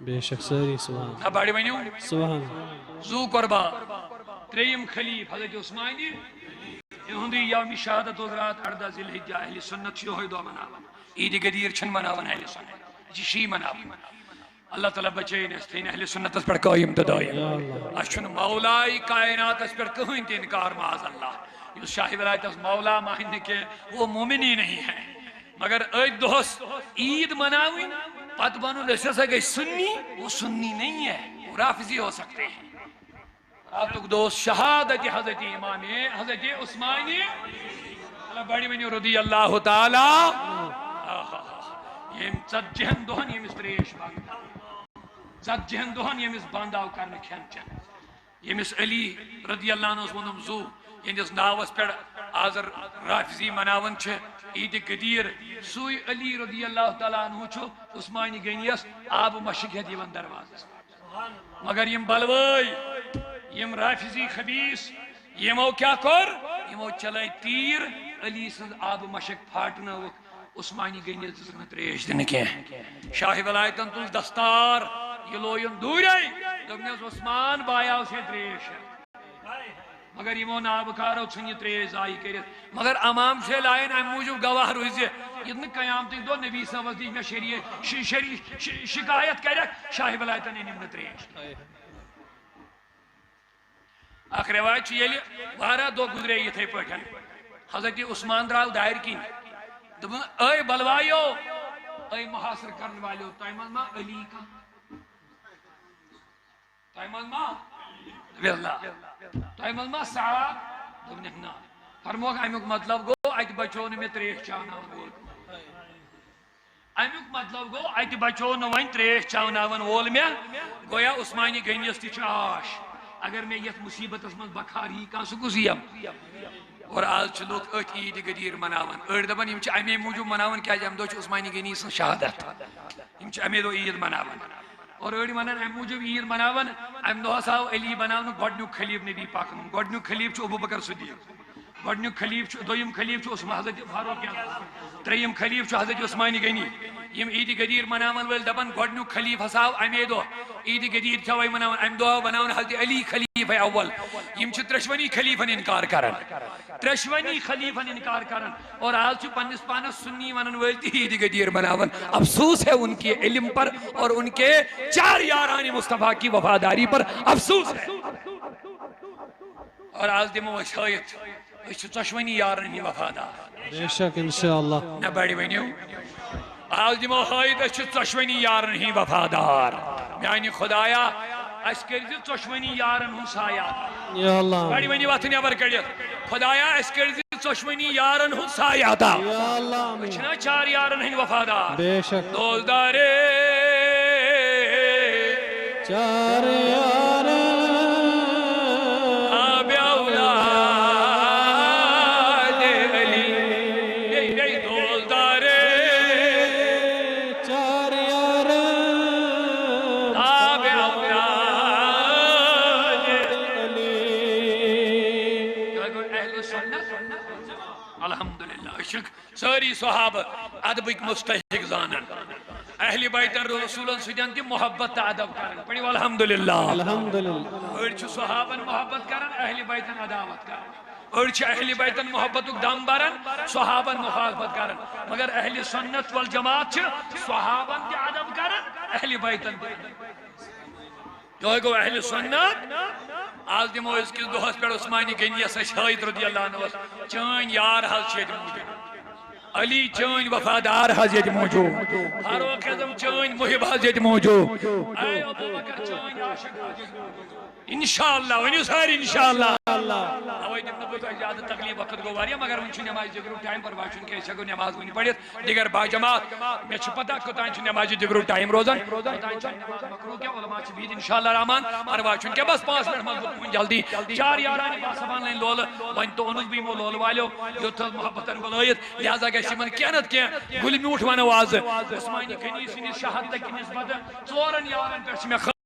بے شک ساری سبحان. نہ بڑی ونیو سبحان. ذو قربان تریم خلیف حضرت عثمانی ہندی یوم شہادت رات 18 ذی الحجہ اہل سنت چھ یہ دو مناون. عید غدیر چھن مناون اہل سنت، یہ شی مناون. اللہ تعالیٰ بچین اس تین اہل سنت اس پر قائم تدائم. اشن مولائی کائنات اس پر کہیں تے انکار معاذ اللہ. یہ شاہی ولایت اس مولا ماہن کہ وہ مومن ہی نہیں ہے، مگر ایک دوست عید مناوین پت بانو لسے سے گئی سنی، وہ سنی نہیں ہے، وہ رافضی ہو سکتے ہیں. آپ تک دوست شہادت حضرت امام حضرت عثمانی اللہ بڑی منی رضی اللہ تعالی. یم ژت جہن دہن یمس تریش بند، ژت جہن دہن یمس بند آو کرنے کھین چن. یمس علی رضی اللہ عنہ ونم زو یہندس ناوس پہ آزر رافضی مناون چھ عید قدیر. سوی علی رضی اللہ تعالیٰ عنہ چھو عثمانی گنیس آب مشک ہے دیون دروازس. مگر یم بلوائی، یم رافضی خبیث، یمو کیا کر؟ یمو چلائی تیر علی سن آب مشک پھاٹنا عثمانی گنیس دسن تریش دن کی. شاہ ولایتن تل دستار یہ لوین دوری دبنیس عثمان بایا اسے تریش. مگر یمو نابکارو چھن یہ تریش آئی کرت. مگر امام سے لائن ام موجود گواہ روزی اتنے قیامتک دو نبی صلی اللہ علیہ وسلم میں شکایت کرک شاہ ولایتن انم تریش. اخ روایت چھ یلی وارا دو گزرے یتھے پٹھن حضرت عثمان درال دائر کین. دبن اے بلوائیو، اے محاصر کرنے والیو، تائمان ما علی کا، تائمان ما اللہ، تائمان ما سعاد. دبن احنا فرموک امیوک مطلب گو ایت بچون میں تریش چاوناون وول. امیوک مطلب گو ایت بچون وین تریش چاوناون وول میں گویا عثمانی گنیس تی چھ آش. اگر میں یہ مصیبت اس من بخار ہی کان سکوزیم اور آج چھ لوگ ات عید غدیر مناوان اڑ دپان یم چھ امی موجود مناوان کیا ام دو چھ عثمانی غنی سن شہادت یم چھ امی دو عید مناوان اور اڑ ونان ام موجود عید مناوان ام دو آو علی بناون گۄڈنیُک خلیف نبی پاک گۄڈنیُک خلیف چھ ابو بکر صدیق گۄڈنیُک خلیف چھ دویم خلیف چھ عثمان حضرت فاروق تریم خلیف چھ حضرت عثمانی غنی یم عید غدیر مناون ول دپان گۄڈنیُک خلیف ہسا آو امی دو عید غدیر چھوے مناون ام دو آو بناون حضرت علی خلیفہ اول یم چھ ترشونی خلیفن انکار کران ترشونی خلیفن انکار کران اور آج چھ پنس پانس سنی ونن ول تہ عید غدیر مناون افسوس ہے ان کے علم پر اور ان کے چار یاران مصطفیٰ کی وفاداری پر افسوس ہے اور آج دمو شاید اس ژۄشوٕنی یارن ہی وفادار بے شک انشاءاللہ نہ بڑی ونیو آج دمو ہائید اس ژۄشوٕنی یارن ہی وفادار میانی خدایا اس کرزِ ژۄشوٕنی یارن ہن سایہ یا اللہ بڑی ونیو اتھ نیبر کڑِتھ خدایا اس کرزِ ژۄشوٕنی یارن ہن سایہ عطا یا اللہ چھنا چار یارن ہن وفادار بے شک دوزدارے چار یار آب اولاد علی دوزدارے چار یار آب اولاد علی اہل سنت الحمدللہ اشک ساری صحابہ ادبک مستحق زانن اہل بیتن رسولن سدین تہ محبت تہ ادب کرن پڑھیو الحمدللہ الحمدللہ أڑ چھ صحابن محبت کرن اہل بیتن عداوت کرن أڑ چھ اہل بیتن محبتک دم برن صحابن مخالفت کرن مگر اہل سنت والجماعت چھ صحابن تہ ادب کرن اہل بیتن تہ گو اہل سنت آز دمو اس کس دہس پہ عثمانی غنی شاہد رضی اللہ عنہ چین یار حض چھ موجود علی چین وفادار حض یت موجود فاروق اعظم چین محب حض یت موجود اے ابو بکر چین عاشق حض یت موجود انشاءاللہ ونیو ساری انشاءاللہ اوے دم نبوت اجازت تکلیف وقت گو واریا مگر ون چھ نماز جگرو ٹائم پر واچن کے شگو نماز ونی پڑھت دیگر با جماعت میں چھ پتہ کوتان چھ نماز جگرو ٹائم روزان کوتان چھ نماز مکرو کیا علماء چھ بید انشاءاللہ رحمان اور واچن کے بس 5 منٹ مضبوط جلدی چار یارانی باسبان لین لول ون تو انس بھی مو لول والو یوت محبتن بلایت لہذا گشی من کینت کہ گل میوٹ ون واز عثمانی غنی سن شہادت کی نسبت ژورن یارن پہ میں